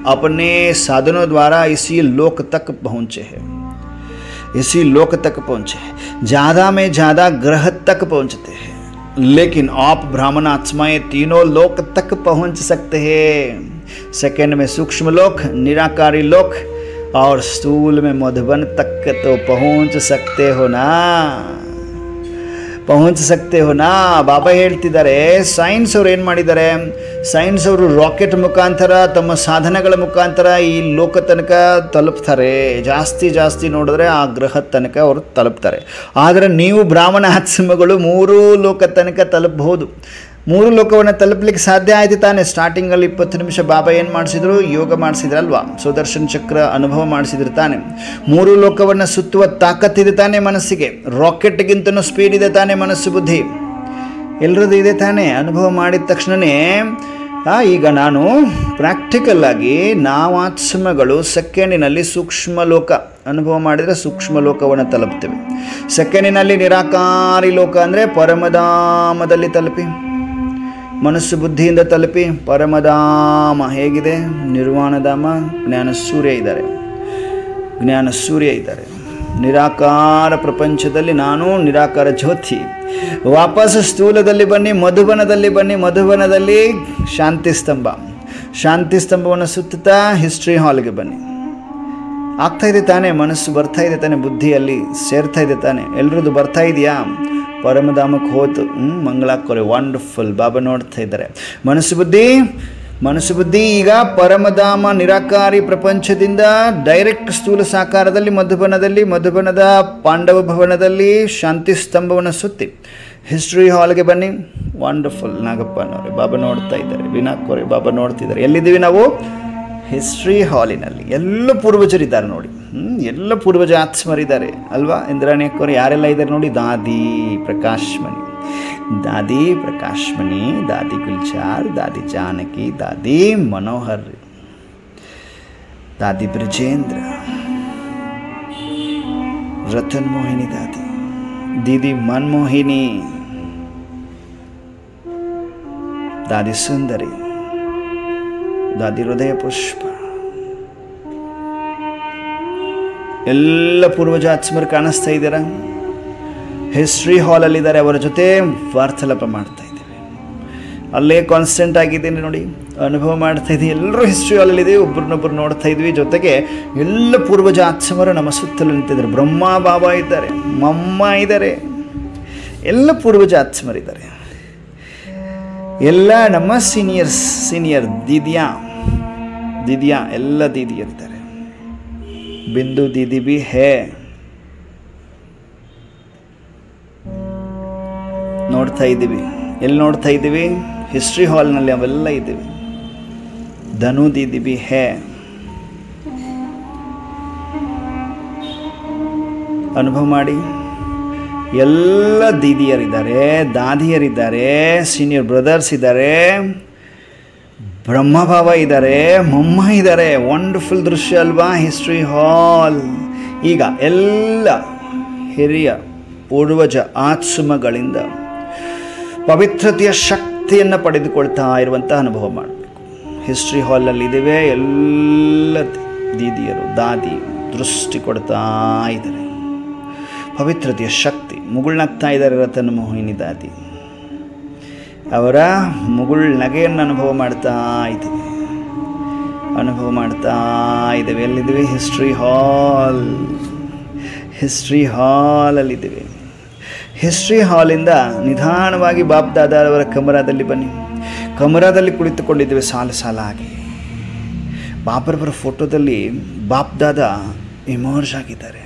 अपने साधनों द्वारा इसी लोक तक पहुँचे हैं, इसी लोक तक पहुँचे हैं, ज़्यादा में ज़्यादा ग्रह तक पहुँचते हैं. लेकिन आप ब्राह्मण आत्माएँ तीनों लोक तक पहुँच सकते हैं. सेकंड में सूक्ष्म लोक, निराकारी लोक और स्थूल में मधुबन तक तो पहुँच सकते हो ना. ಪಹುಂಚ ಸಕ್ತೆ ಹೋ ನಾ. ಬಾಬಾ ಹೇಳ್ತಿದ್ದಾರೆ, ಸೈನ್ಸ್ ಅವ್ರು ಏನು ಮಾಡಿದ್ದಾರೆ, ಸೈನ್ಸ್ ಅವರು ರಾಕೆಟ್ ಮುಖಾಂತರ ತಮ್ಮ ಸಾಧನಗಳ ಮುಖಾಂತರ ಈ ಲೋಕ ತನಕ ತಲುಪ್ತಾರೆ. ಜಾಸ್ತಿ ನೋಡಿದ್ರೆ ಆ ಗ್ರಹದ ತನಕ ಅವರು ತಲುಪ್ತಾರೆ. ಆದರೆ ನೀವು ಬ್ರಾಹ್ಮಣ ಆತ್ಮಗಳು 3 ಲೋಕ ತನಕ ತಲುಪಬಹುದು. 3 ಲೋಕವನ್ನು ತಲುಪಲಿಕ್ಕೆ ಸಾಧ್ಯ ಆಯ್ತು ತಾನೆ. ಸ್ಟಾರ್ಟಿಂಗಲ್ಲಿ 20 ನಿಮಿಷ ಬಾಬಾ ಏನು ಮಾಡಿಸಿದ್ರು, ಯೋಗ ಮಾಡಿಸಿದ್ರಲ್ವಾ, ಸುದರ್ಶನ್ ಚಕ್ರ ಅನುಭವ ಮಾಡಿಸಿದ್ರು ತಾನೆ. 3 ಲೋಕವನ್ನು ಸುತ್ತುವ ತಾಕತ್ತಿದೆ ತಾನೆ ಮನಸ್ಸಿಗೆ. ರಾಕೆಟ್ಗಿಂತನೂ ಸ್ಪೀಡ್ ಇದೆ ತಾನೆ ಮನಸ್ಸು ಬುದ್ಧಿ, ಎಲ್ಲರದ್ದು ಇದೆ ತಾನೆ. ಅನುಭವ ಮಾಡಿದ ತಕ್ಷಣವೇ ಈಗ ನಾನು ಪ್ರಾಕ್ಟಿಕಲ್ ಆಗಿ ನಾವು ಆತ್ಮಗಳು ಸೆಕೆಂಡಿನಲ್ಲಿ ಸೂಕ್ಷ್ಮ ಲೋಕ ಅನುಭವ ಮಾಡಿದರೆ ಸೂಕ್ಷ್ಮ ಲೋಕವನ್ನು ತಲುಪ್ತೇವೆ. ಸೆಕೆಂಡಿನಲ್ಲಿ ನಿರಾಕಾರಿ ಲೋಕ ಅಂದರೆ ಪರಮಧಾಮದಲ್ಲಿ ತಲುಪಿ, ಮನಸ್ಸು ಬುದ್ಧಿಯಿಂದ ತಲುಪಿ ಪರಮಧಾಮ ಹೇಗಿದೆ, ನಿರ್ವಾಣಧಾಮ. ಜ್ಞಾನ ಸೂರ್ಯ ಇದ್ದಾರೆ. ನಿರಾಕಾರ ಪ್ರಪಂಚದಲ್ಲಿ ನಾನು ನಿರಾಕಾರ ಜ್ಯೋತಿ. ವಾಪಸ್ ಸ್ಥೂಲದಲ್ಲಿ ಬನ್ನಿ, ಮಧುಬನದಲ್ಲಿ ಶಾಂತಿ ಸ್ತಂಭವನ್ನು ಸುತ್ತುತ್ತಾ ಹಿಸ್ಟ್ರಿ ಹಾಲ್ಗೆ ಬನ್ನಿ. ಆಗ್ತಾ ಇದೆ ತಾನೆ, ಮನಸ್ಸು ಬರ್ತಾ ಇದೆ ತಾನೆ, ಬುದ್ಧಿಯಲ್ಲಿ ಸೇರ್ತಾ ಇದೆ ತಾನೆ. ಎಲ್ರದ್ದು ಬರ್ತಾ ಇದೆಯಾ? ಪರಮಧಾಮಕ್ಕೆ ಹೋತು ಮಂಗಳಾಕೋರೆ ವಂಡರ್ಫುಲ್. ಬಾಬಾ ನೋಡ್ತಾ ಇದ್ದಾರೆ. ಮನಸ್ಸು ಬುದ್ಧಿ ಈಗ ಪರಮಧಾಮ ನಿರಾಕಾರಿ ಪ್ರಪಂಚದಿಂದ ಡೈರೆಕ್ಟ್ ಸ್ಥೂಲ ಸಾಕಾರದಲ್ಲಿ ಮಧುಬನದ ಪಾಂಡವ ಭವನದಲ್ಲಿ ಶಾಂತಿ ಸ್ತಂಭವನ್ನು ಸುತ್ತಿ ಹಿಸ್ಟ್ರಿ ಹಾಲ್ಗೆ ಬನ್ನಿ. ವಂಡರ್ಫುಲ್. ನಾಗಪ್ಪನವರೇ ಬಾಬಾ ನೋಡ್ತಾ ಇದ್ದಾರೆ, ವಿನಾಕೋರೆ ಬಾಬಾ ನೋಡ್ತಿದ್ದಾರೆ. ಎಲ್ಲಿದ್ದೀವಿ ನಾವು? ಹಿಸ್ಟ್ರಿ ಹಾಲಿನಲ್ಲಿ. ಎಲ್ಲ ಪೂರ್ವಜರಿದ್ದಾರೆ ನೋಡಿ, ಎಲ್ಲ ಪೂರ್ವಜ ಆತ್ಮರಿದ್ದಾರೆ ಅಲ್ವಾ. ಇಂದ್ರಾಣಿಯಕ್ಕವರು ಯಾರೆಲ್ಲ ಇದ್ದಾರೆ ನೋಡಿ. ದಾದಿ ಪ್ರಕಾಶ್ಮಣಿ, ದಾದಿ ಗುಲ್ಜಾರ್, ದಾದಿ ಜಾನಕಿ, ದಾದಿ ಮನೋಹರ್, ದಾದಿ ಬ್ರಜೇಂದ್ರ, ರತನ್ ಮೋಹಿನಿ ದಾದಿ, ದೀದಿ ಮನ್ಮೋಹಿನಿ, ದಾದಿ ಸುಂದರಿ, ದಾದಿ ಹೃದಯ ಪುಷ್ಪ. ಎಲ್ಲ ಪೂರ್ವಜ ಆತ್ಮರು ಕಾಣಿಸ್ತಾ ಇದ್ದೀರಾ? ಹಿಸ್ಟ್ರಿ ಹಾಲಲ್ಲಿದ್ದಾರೆ. ಅವರ ಜೊತೆ ವಾರ್ತಾಲಾಪ ಮಾಡ್ತಾ ಇದ್ದೀವಿ. ಅಲ್ಲೇ ಕಾನ್ಸ್ಟೆಂಟ್ ಆಗಿದ್ದೀನಿ ನೋಡಿ, ಅನುಭವ ಮಾಡ್ತಾ ಇದ್ದೀವಿ. ಎಲ್ಲರೂ ಹಿಸ್ಟ್ರಿ ಹಾಲಲ್ಲಿದ್ದೀವಿ, ಒಬ್ರನ್ನೊಬ್ರು ನೋಡ್ತಾ ಇದ್ವಿ. ಜೊತೆಗೆ ಎಲ್ಲ ಪೂರ್ವಜ ಆತ್ಮರು ನಮ್ಮ ಸುತ್ತಲೂ ನಿಂತಿದ್ದಾರೆ. ಬ್ರಹ್ಮ ಬಾಬಾ ಇದ್ದಾರೆ, ಮಮ್ಮ ಇದ್ದಾರೆ, ಎಲ್ಲ ಪೂರ್ವಜ ಆತ್ಮರಿದ್ದಾರೆ. ಎಲ್ಲ ನಮ್ಮ ಸೀನಿಯರ್ ದೀದಿಯಾ ಎಲ್ಲ ದೀದಿಯರಿದ್ದಾರೆ. ಬಿಂದು ದೀದಿ ಬಿ ಹೇ. ನೋಡ್ತಾ ಇದ್ದೀವಿ. ಎಲ್ಲಿ ನೋಡ್ತಾ ಇದ್ದೀವಿ? ಹಿಸ್ಟ್ರಿ ಹಾಲ್ನಲ್ಲಿ ಅವೆಲ್ಲ ಇದ್ದೀವಿ. ಧನು ದೀದಿ ಬಿ ಹೇ. ಅನುಭವ ಮಾಡಿ. ಎಲ್ಲ ದೀದಿಯರಿದ್ದಾರೆ, ದಾದಿಯರಿದ್ದಾರೆ, ಸೀನಿಯರ್ ಬ್ರದರ್ಸ್ ಇದ್ದಾರೆ, ಬ್ರಹ್ಮಭಾವ ಇದ್ದಾರೆ, ಮೊಮ್ಮ ಇದ್ದಾರೆ. ವಂಡರ್ಫುಲ್ ದೃಶ್ಯ ಅಲ್ವಾ ಹಿಸ್ಟ್ರಿ ಹಾಲ್. ಈಗ ಎಲ್ಲ ಹಿರಿಯ ಪೂರ್ವಜ ಆತ್ಮಗಳಿಂದ ಪವಿತ್ರತೆಯ ಶಕ್ತಿಯನ್ನು ಪಡೆದುಕೊಳ್ತಾ ಇರುವಂಥ ಅನುಭವ ಮಾಡಬೇಕು. ಹಿಸ್ಟ್ರಿ ಹಾಲಲ್ಲಿದ್ದೇವೆ. ಎಲ್ಲ ದೀದಿಯರು ದಾದಿ ದೃಷ್ಟಿ ಕೊಡ್ತಾ ಇದ್ದಾರೆ. ಪವಿತ್ರತೆಯ ಶಕ್ತಿ ಮುಗುಳ್ನಗ್ತಾ ಇದ್ದಾರೆ. ರತನ್ ಮೋಹಿನಿ ದಾದಿ ಅವರ ನಗೆಯನ್ನು ಅನುಭವ ಮಾಡ್ತಾ ಇದ್ದೇವೆ. ಎಲ್ಲಿದ್ದೀವಿ? ಹಿಸ್ಟ್ರಿ ಹಾಲಲ್ಲಿದ್ದೀವಿ. ಹಿಸ್ಟ್ರಿ ಹಾಲಿಂದ ನಿಧಾನವಾಗಿ ಬಾಪ್ ದಾದಾರವರ ಕಮರಾದಲ್ಲಿ ಬನ್ನಿ. ಕಮರಾದಲ್ಲಿ ಕುಳಿತುಕೊಂಡಿದ್ದೇವೆ ಸಾಲಾಗಿ. ಬಾಬರವರ ಫೋಟೋದಲ್ಲಿ ಬಾಪ್ ದಾದಾ ಇಮರ್ಜ್ ಆಗಿದ್ದಾರೆ.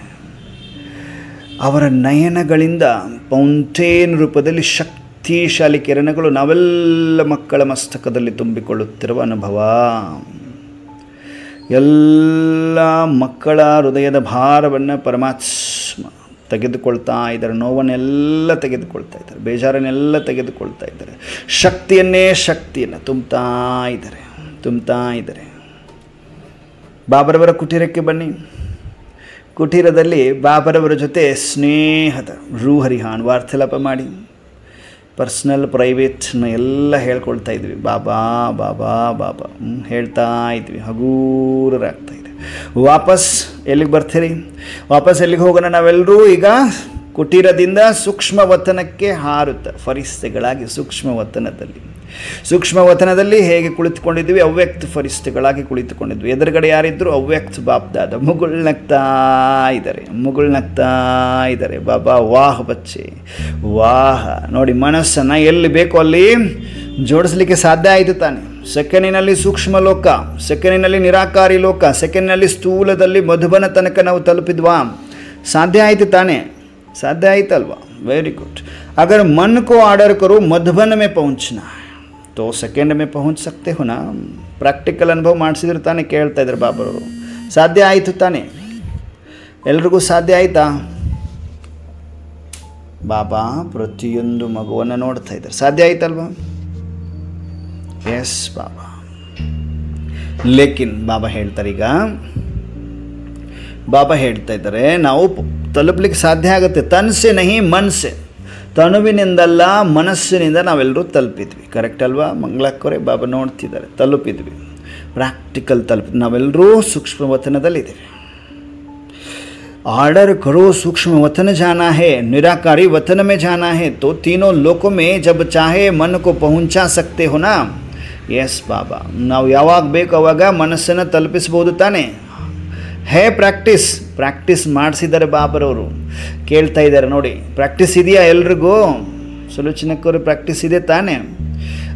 ಅವರ ನಯನಗಳಿಂದ ಫೌಂಟೇನ್ ರೂಪದಲ್ಲಿ ಶಕ್ತಿಶಾಲಿ ಕಿರಣಗಳು ನಾವೆಲ್ಲ ಮಕ್ಕಳ ಮಸ್ತಕದಲ್ಲಿ ತುಂಬಿಕೊಳ್ಳುತ್ತಿರುವ ಅನುಭವ. ಎಲ್ಲ ಮಕ್ಕಳ ಹೃದಯದ ಭಾರವನ್ನು ಪರಮಾತ್ಮ ತೆಗೆದುಕೊಳ್ತಾ ಇದ್ದಾರೆ. ನೋವನ್ನೆಲ್ಲ ತೆಗೆದುಕೊಳ್ತಾ ಇದ್ದಾರೆ, ಬೇಜಾರನ್ನೆಲ್ಲ ತೆಗೆದುಕೊಳ್ತಾ ಇದ್ದಾರೆ. ಶಕ್ತಿಯನ್ನು ತುಂಬುತ್ತಾ ಇದ್ದಾರೆ. ಬಾಬರವರ ಕುಟೀರಕ್ಕೆ ಬನ್ನಿ. ಕುಟೀರದಲ್ಲಿ ಬಾಬರವರ ಜೊತೆ ಸ್ನೇಹದ ರೂಹರಿಹಾನ್ ವಾರ್ತಾಲಾಪ ಮಾಡಿ ಪರ್ಸ್ನಲ್ ಪ್ರೈವೇಟ್ನ ಎಲ್ಲ ಹೇಳ್ಕೊಳ್ತಾ ಇದ್ವಿ. ಬಾಬಾ ಹೇಳ್ತಾ ಇದ್ವಿ. ಹಗೂರಾಗ್ತಾ ಇದೆ. ವಾಪಸ್ ಎಲ್ಲಿಗೆ ಬರ್ತೀರಿ? ವಾಪಸ್ ಎಲ್ಲಿಗೆ ಹೋಗೋಣ? ನಾವೆಲ್ಲರೂ ಈಗ ಕುಟೀರದಿಂದ ಸೂಕ್ಷ್ಮ ವತನಕ್ಕೆ ಹಾರುತ್ತ ಫರಿಸ್ತೆಗಳಾಗಿ ಸೂಕ್ಷ್ಮ ವತನದಲ್ಲಿ ಹೇಗೆ ಕುಳಿತುಕೊಂಡಿದ್ವಿ, ಅವ್ಯಕ್ತ ಫರಿಸ್ತೆಗಳಾಗಿ ಕುಳಿತುಕೊಂಡಿದ್ವಿ. ಎದುರುಗಡೆ ಯಾರಿದ್ರು? ಅವ್ಯಕ್ತ ಬಾಪ್ದಾದ ಮುಗುಳ್ನಗ್ತಾ ಇದ್ದಾರೆ. ಬಾಬಾ ವಾಹ್ ಬಚ್ಚೆ ವಾಹ್. ನೋಡಿ, ಮನಸ್ಸನ್ನು ಎಲ್ಲಿ ಬೇಕೋ ಅಲ್ಲಿ ಜೋಡಿಸ್ಲಿಕ್ಕೆ ಸಾಧ್ಯ ಆಯಿತು ತಾನೆ. ಸೆಕೆಂಡಿನಲ್ಲಿ ಸೂಕ್ಷ್ಮ ಲೋಕ, ಸೆಕೆಂಡಿನಲ್ಲಿ ನಿರಾಕಾರಿ ಲೋಕ, ಸೆಕೆಂಡ್ನಲ್ಲಿ ಸ್ಥೂಲದಲ್ಲಿ ಮಧುಬನ ತನಕ ನಾವು ತಲುಪಿದ್ವಾ? साध्य आयते ताने, साध्य आयतल्वा, वेरी गुड। अगर मन को ऑर्डर करो मधुबन में पहुंचना है तो सेकेंड में पहुंच सकते हो ना। प्रैक्टिकल अनुभव ಮಾಡಿಸಿದ್ರೆ ತಾನೆ ಕೇಳ್ತಾ ಇದ್ದಾರೆ ಬಾಬಾರವರು। ಸಾಧ್ಯ ಆಯಿತು ತಾನೆ, ಎಲ್ಲರಿಗೂ ಸಾಧ್ಯ ಆಯ್ತಾ? ಬಾಬಾ ಪ್ರತಿಯೊಂದು ಮಗುವನ್ನು ನೋಡ್ತಾ ಇದ್ದಾರೆ, ಸಾಧ್ಯ ಆಯ್ತಲ್ವಾ? ಎಸ್ ಬಾಬಾ। ಲೇಕಿನ್ ಬಾಬಾ ಹೇಳ್ತಾರೆ, ಈಗ ಬಾಬಾ ಹೇಳ್ತಾ ಇದ್ದಾರೆ ನಾವು ತಲುಪಲಿಕ್ಕೆ ಸಾಧ್ಯ ಆಗುತ್ತೆ, ತನ್ಸೆ ನಹಿ ಮನ್ಸೆ, ತನುವಿನಿಂದಲ್ಲ ಮನಸ್ಸಿನಿಂದ ನಾವೆಲ್ಲರೂ ತಲುಪಿದ್ವಿ, ಕರೆಕ್ಟ್ ಅಲ್ವಾ? ಮಂಗಳಕ್ಕವರೇ ಬಾಬಾ ನೋಡ್ತಿದ್ದಾರೆ, ತಲುಪಿದ್ವಿ, ಪ್ರಾಕ್ಟಿಕಲ್ ತಲುಪಿದ್ವಿ, ನಾವೆಲ್ಲರೂ ಸೂಕ್ಷ್ಮ ವತನದಲ್ಲಿದ್ದೀವಿ। ऑर्डर करो सूक्ष्म वतन जाना है, निराकारी वतन में जाना है तो तीनों लोकों में जब चाहे मन को पहुंचा सकते हो ना। यस बाबा, ನಾವು ಯಾವಾಗ ಬೇಕು ಅವಾಗ ಮನಸ್ಸನ್ನು ತಲುಪಿಸಬಹುದು ತಾನೆ। ಹೇ ಪ್ರಾಕ್ಟೀಸ್ ಮಾಡಿಸಿದ್ದಾರೆ ಬಾಬರವರು, ಕೇಳ್ತಾ ಇದ್ದಾರೆ ನೋಡಿ, ಪ್ರಾಕ್ಟೀಸ್ ಇದೆಯಾ ಎಲ್ರಿಗೂ? ಸುಲೋಚನಕ್ಕವರು ಪ್ರಾಕ್ಟೀಸ್ ಇದೆ ತಾನೆ?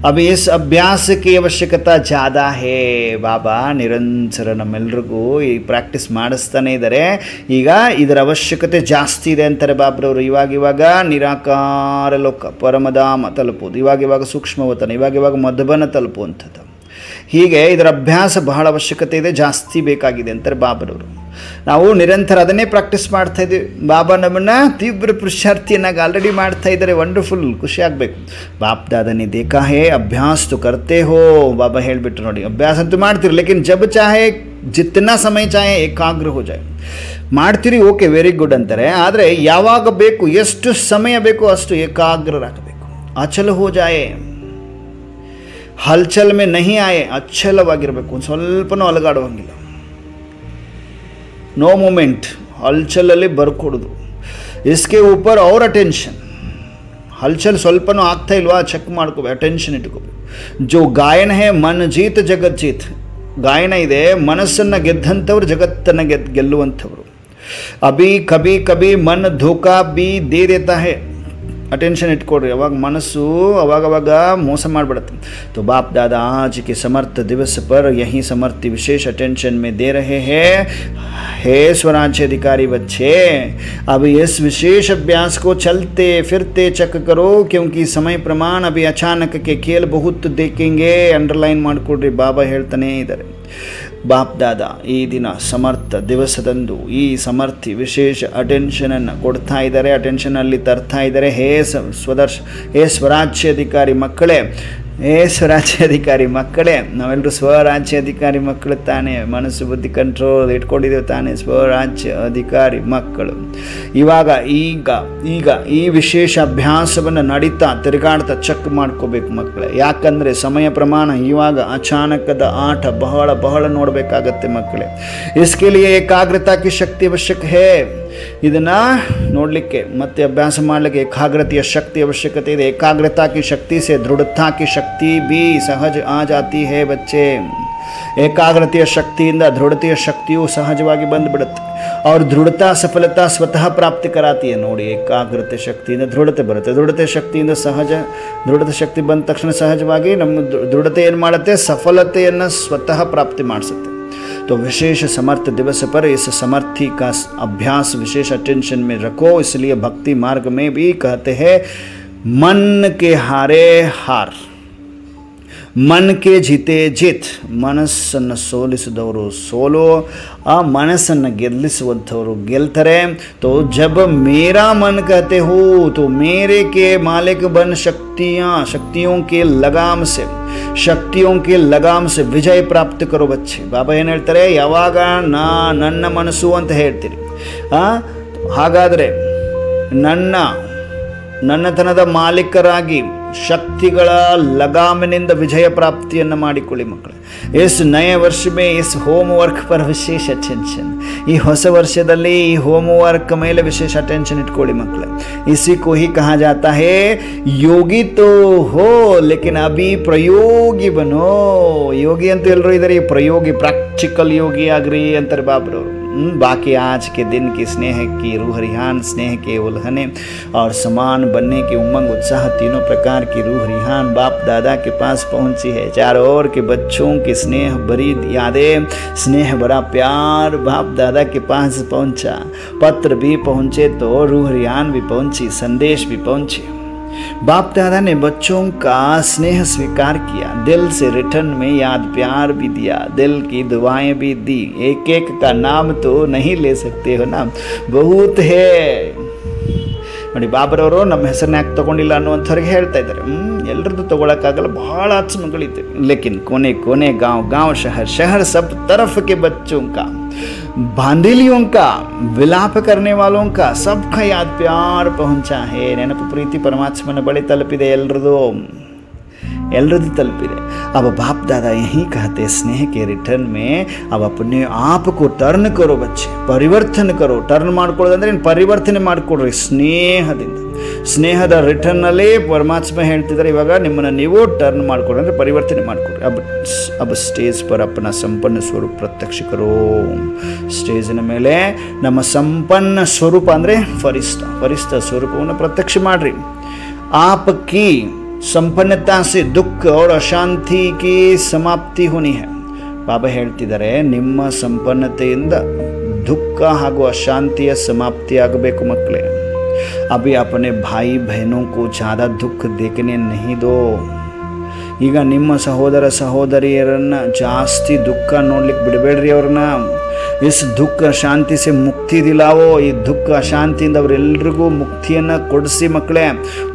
अब इस अभ्यास की आवश्यकता ज़्यादा है ಬಾಬಾ ನಿರಂತರ ನಮ್ಮೆಲ್ರಿಗೂ ಈ ಪ್ರಾಕ್ಟೀಸ್ ಮಾಡಿಸ್ತಾನೆ ಇದ್ದಾರೆ। ಈಗ ಇದರ ಅವಶ್ಯಕತೆ ಜಾಸ್ತಿ ಇದೆ ಅಂತಾರೆ ಬಾಬ್ರವರು। ಇವಾಗ ನಿರಾಕಾರ ಲೋಕ ಪರಮಧಾಮ ತಲುಪುವುದು, ಇವಾಗ ಸೂಕ್ಷ್ಮವತನ, ಇವಾಗ ಮಧುಬನ ತಲುಪುವಂಥದ್ದು, ಹೀಗೆ ಇದರ ಅಭ್ಯಾಸ ಬಹಳ ಅವಶ್ಯಕತೆ ಇದೆ, ಜಾಸ್ತಿ ಬೇಕಾಗಿದೆ ಅಂತಾರೆ ಬಾಬರವರು। ನಾವು ನಿರಂತರ ಅದನ್ನೇ ಪ್ರಾಕ್ಟೀಸ್ ಮಾಡ್ತಾ ಇದ್ದೀವಿ। ಬಾಬಾ ನಮ್ಮನ್ನು ತೀವ್ರ ಪುರುಷಾರ್ಥಿಯನ್ನಾಗಿ ಆಲ್ರೆಡಿ ಮಾಡ್ತಾ ಇದ್ದಾರೆ, ವಂಡರ್ಫುಲ್, ಖುಷಿ ಆಗಬೇಕು। ಬಾಪ್ ದಾದನೆ ದೇಖಾ ಹೇ ಅಭ್ಯಾಸ ತು ಕರ್ತೆ ಹೋ, ಬಾಬಾ ಹೇಳಿಬಿಟ್ರು ನೋಡಿ, ಅಭ್ಯಾಸ ಅಂತೂ ಮಾಡ್ತೀರಿ, ಲೇಕಿನ್ ಜಬ್ ಚಾಹೆ ಜಿतना ಸಮಯ ಚಾಹೆ ಏಕಾಗ್ರ ಹೋ ಜಾಯ್, ಮಾಡ್ತೀರಿ, ಓಕೆ ವೆರಿ ಗುಡ್ ಅಂತಾರೆ, ಆದರೆ ಯಾವಾಗ ಬೇಕು, ಎಷ್ಟು ಸಮಯ ಬೇಕು ಅಷ್ಟು ಏಕಾಗ್ರರಾಗಬೇಕು। ಅಚಲ ಹೋ ಜಾಯೆ, ಹಲ್ಚಲ್ ಮೇ ನಹಿ ಆಯೆ, ಅಚ್ಚಲವಾಗಿರಬೇಕು, ಒಂದು ಸ್ವಲ್ಪನೂ ಅಲಗಾಡುವಂಗಿಲ್ಲ, नो मोमेंट, हलचलಲ್ಲಿ ಬರ್ಕೊಡೋದು, इसके ऊपर और अटेंशन, हलचल ಸ್ವಲ್ಪನೂ ಆಗ್ತಾ ಇಲ್ವಾ ಚೆಕ್ ಮಾಡ್ಕೋಬೇಕು, ಅಟೆನ್ಷನ್ ಇಟ್ಕೋಬೇಕು। जो गायन है मन जीत जगत जीत, ಗಾಯನ ಇದೆ, ಮನಸ್ಸನ್ನು ಗೆದ್ದಂಥವ್ರು ಜಗತ್ತನ್ನು ಗೆಲ್ಲುವಂಥವ್ರು। ಅಭಿ ಕಭಿ ಕಭಿ ಮನ್ ಧೋಕಾ ಬಿ ದೇ ದೇತಾ ಹೈ, ಅಟೆನ್ಷನ್ ಇಟ್ಕೊಡ್ರಿ, ಅವಾಗ ಮನಸ್ಸು ಅವಾಗವಾಗ ಮೋಸ ಮಾಡಿಬಿಡುತ್ತೆ। तो बाप दादा आज के समर्थ दिवस पर यही समर्थी विशेष अटेंशन में दे रहे हैं। हे स्वराज्य अधिकारी बच्चे, अब इस विशेष अभ्यास को चलते फिरते चक करो, क्योंकि समय प्रमाण अभी अचानक के खेल बहुत देखेंगे। अंडरलाइन ಮಾಡಿಕೊಡ್ರಿ, ಬಾಬಾ ಹೇಳ್ತಾನೆ ಇದ್ದಾರೆ। ಬಾಪ್ ದಾದಾ ಈ ದಿನ ಸಮರ್ಥ ದಿವಸದಂದು ಈ ಸಮರ್ಥಿ ವಿಶೇಷ ಅಟೆನ್ಷನನ್ನು ಕೊಡ್ತಾ ಇದ್ದಾರೆ, ಅಟೆನ್ಷನಲ್ಲಿ ತರ್ತಾ ಇದ್ದಾರೆ। ಹೇ ಸ್ವರಾಜ್ಯಾಧಿಕಾರಿ ಮಕ್ಕಳೇ, ಸ್ವರಾಜ್ಯಾಧಿಕಾರಿ ಮಕ್ಕಳೇ, ನಾವೆಲ್ಲರೂ ಸ್ವರಾಜ್ಯಾಧಿಕಾರಿ ಮಕ್ಕಳು ತಾನೇ, ಮನಸ್ಸು ಬುದ್ಧಿ ಕಂಟ್ರೋಲ್ ಇಟ್ಕೊಂಡಿದ್ದೇವೆ ತಾನೇ, ಸ್ವರಾಜ್ಯ ಅಧಿಕಾರಿ ಮಕ್ಕಳು। ಈಗ ಈ ವಿಶೇಷ ಅಭ್ಯಾಸವನ್ನು ನಡೀತಾ ತಿರುಗಾಡ್ತಾ ಚೆಕ್ ಮಾಡ್ಕೋಬೇಕು ಮಕ್ಕಳೇ, ಯಾಕಂದರೆ ಸಮಯ ಪ್ರಮಾಣ ಇವಾಗ ಅಚಾನಕದ ಆಟ ಬಹಳ ನೋಡಬೇಕಾಗತ್ತೆ ಮಕ್ಕಳೇ। इसके लिए ಏಕಾಗ್ರತಾ की शक्ति आवश्यक है, ಇದನ್ನು ನೋಡಲಿಕ್ಕೆ ಮತ್ತು ಅಭ್ಯಾಸ ಮಾಡಲಿಕ್ಕೆ ಏಕಾಗ್ರತೆಯ ಶಕ್ತಿ ಅವಶ್ಯಕತೆ ಇದೆ। ಏಕಾಗ್ರತಾ की शक्ति से दृढ़ता की शक्ति भी सहज आ जाती है बच्चे। ಏಕಾಗ್ರತೆಯ ಶಕ್ತಿಯಿಂದ ದೃಢತೆಯ ಶಕ್ತಿಯು ಸಹಜವಾಗಿ ಬಂದುಬಿಡುತ್ತೆ, और ದೃಢತಾ ಸಫಲತಾ ಸ್ವತಃ ಪ್ರಾಪ್ತಿ ಕರಾತಿ है। ನೋಡಿ, ಏಕಾಗ್ರತೆ ಶಕ್ತಿಯಿಂದ ದೃಢತೆ ಬರುತ್ತೆ, ದೃಢತೆ ಶಕ್ತಿಯಿಂದ ದೃಢತೆ ಶಕ್ತಿ ಬಂದ ತಕ್ಷಣ ಸಹಜವಾಗಿ ನಮ್ಮ ದೃಢತೆ ಏನು ಮಾಡುತ್ತೆ, ಸಫಲತೆಯನ್ನು ಸ್ವತಃ ಪ್ರಾಪ್ತಿ ಮಾಡಿಸುತ್ತೆ। तो विशेष समर्थ दिवस पर इस समर्थी का अभ्यास विशेष अटेंशन में रखो। इसलिए भक्ति मार्ग में भी कहते हैं मन के हारे हार, मन के जीते जीत, ಮನಸ್ಸನ್ನು ಸೋಲಿಸಿದವರು ಸೋಲು, ಆ ಮನಸ್ಸನ್ನು ಗೆಲ್ಲಿಸುವಂಥವರು ಗೆಲ್ತಾರೆ। तो जब मेरा मन कहते हो तो मेरे के मालिक बन शक्तियों के लगाम से ವಿಜಯ ಪ್ರಾಪ್ತಿ ಕರೋ ಬಚ್ಚೆ। ಬಾಬಾ ಏನು ಹೇಳ್ತಾರೆ, ಯಾವಾಗ ನನ್ನ ಮನಸ್ಸು ಅಂತ ಹೇಳ್ತೀರಿ, ಹಾಗಾದರೆ ನನ್ನತನದ ಮಾಲೀಕರಾಗಿ ಶಕ್ತಿಗಳ ಲಗಾಮಿನಿಂದ ವಿಜಯ ಪ್ರಾಪ್ತಿಯನ್ನು ಮಾಡಿಕೊಳ್ಳಿ ಮಕ್ಕಳೇ. ಇಸ್ ನಯ ವರ್ಷ May is home work per ವಿಶೇಷ ಅಟೆನ್ಷನ್. ಈ ಹೊಸ ವರ್ಷದಲ್ಲಿ ಈ ಹೋಮ್ ವರ್ಕ್ ಮೇಲೆ ವಿಶೇಷ ಅಟೆನ್ಷನ್ ಇಟ್ಕೊಳ್ಳಿ ಮಕ್ಕಳೇ. ಇಸಿ ಕೋ ಹಿ ಕಹಾ ಜಾತಾ ಹೇ ಯೋಗಿ ತೋ ಹೋ ಲೇಕಿನ್ ಅಭಿ ಪ್ರಯೋಗಿ ಬನೋ. ಯೋಗಿ ಅಂತ ಎಲ್ಲರೂ ಇದ್ದಾರೆ, ಈ ಪ್ರಯೋಗಿ ಪ್ರಾಕ್ಟಿಕಲ್ ಯೋಗಿ ಆಗ್ರಿ ಅಂತಾರೆ ಬಾಬ್ರವರು. बाकी आज के दिन की स्नेह की रूह रिहान, स्नेह के उल्हने और समान बनने की उमंग उत्साह, तीनों प्रकार की रूह रिहान बाप दादा के पास पहुंची है. चारों ओर के बच्चों की स्नेह भरी यादें, स्नेह भरा प्यार बाप दादा के पास पहुंचा. पत्र भी पहुंचे तो रूह रिहान भी पहुंची, संदेश भी पहुंचे. बाप दादा ने बच्चों का स्नेह स्वीकार किया, दिल से रिटर्न में याद प्यार भी दिया, दिल की दुआएं भी दी. एक एक का नाम तो नहीं ले सकते हो ना, बहुत है. ನೋಡಿ ಬಾಬರವರು ನಮ್ಮ ಹೆಸರನ್ನ ಯಾಕೆ ತೊಗೊಂಡಿಲ್ಲ ಅನ್ನುವಂಥವ್ರಿಗೆ ಹೇಳ್ತಾ ಇದ್ದಾರೆ. ಎಲ್ಲರದ್ದು ತೊಗೊಳಕ್ಕಾಗಲ್ಲ, ಭಾಳ ಆತ್ಮಗಳಿದೆ. ಲೇಕಿನ್ कोने कोने गांव गांव शहर शहर सब तरफ के बच्चों का, बांधिलियों का, विलाप करने वालों का, सबका याद प्यार पहुंचा है. ನೆನಪು ಪ್ರೀತಿ ಪರಮಾತ್ಮನ ಬಳಿ ತಲುಪಿದೆ ಎಲ್ಲರದ್ದು ತಲುಪಿದೆ. अब बाप दादा यही कहते स्नेह के रिटर्न में अब अपने आप को टर्न करो बच्चे, ಪರಿವರ್ತನೆ ಕರೋ. ಟರ್ನ್ ಮಾಡ್ಕೊಳ್ಳೋದಂದ್ರೆ ಪರಿವರ್ತನೆ ಮಾಡಿಕೊಡ್ರಿ ಸ್ನೇಹದಿಂದ. ಸ್ನೇಹದ ರಿಟರ್ನಲ್ಲಿ ಪರಮಾತ್ಮ ಹೇಳ್ತಿದ್ದಾರೆ, ಇವಾಗ ನಿಮ್ಮನ್ನು ನೀವು ಟರ್ನ್ ಮಾಡ್ಕೊಡ್ರಿ ಅಂದರೆ ಪರಿವರ್ತನೆ ಮಾಡಿಕೊಡ್ರಿ. अब ಸ್ಟೇಜ್ ಪರ್ ಅಪ್ಪನ ಸಂಪನ್ನ ಸ್ವರೂಪ ಪ್ರತ್ಯಕ್ಷ ಕರೋ. ಸ್ಟೇಜಿನ ಮೇಲೆ ನಮ್ಮ ಸಂಪನ್ನ ಸ್ವರೂಪ ಅಂದರೆ ಫರಿಸ್ತ ಸ್ವರೂಪವನ್ನು ಪ್ರತ್ಯಕ್ಷ ಮಾಡಿರಿ. आपकी संपन्नता से दुख और अशांति की समाप्ति होनी है. ಬಾಬಾ ಹೇಳ್ತಿದ್ದಾರೆ, ನಿಮ್ಮ ಸಂಪನ್ನತೆಯಿಂದ ದುಃಖ ಹಾಗೂ ಅಶಾಂತಿಯ ಸಮಾಪ್ತಿ ಆಗಬೇಕು ಮಕ್ಕಳೇ. ಅಭಿ ಅಪನೆ ಭಾಯಿ ಬಹನೋं को ज़्यादा दुख देखने नहीं दो. ಈಗ ನಿಮ್ಮ ಸಹೋದರ ಸಹೋದರಿಯರನ್ನು ಜಾಸ್ತಿ ದುಃಖ ನೋಡ್ಲಿಕ್ಕೆ ಬಿಡಬೇಡ್ರಿ ಅವ್ರನ್ನ. ಇಸ್ ದುಃಖ ಶಾಂತಿ ಸೆ ಮುಕ್ತಿ ದಿಲಾವೋ. ಈ ದುಃಖ ಅಶಾಂತಿಯಿಂದ ಅವರೆಲ್ಲರಿಗೂ ಮುಕ್ತಿಯನ್ನು ಕೊಡಿಸಿ ಮಕ್ಕಳೇ.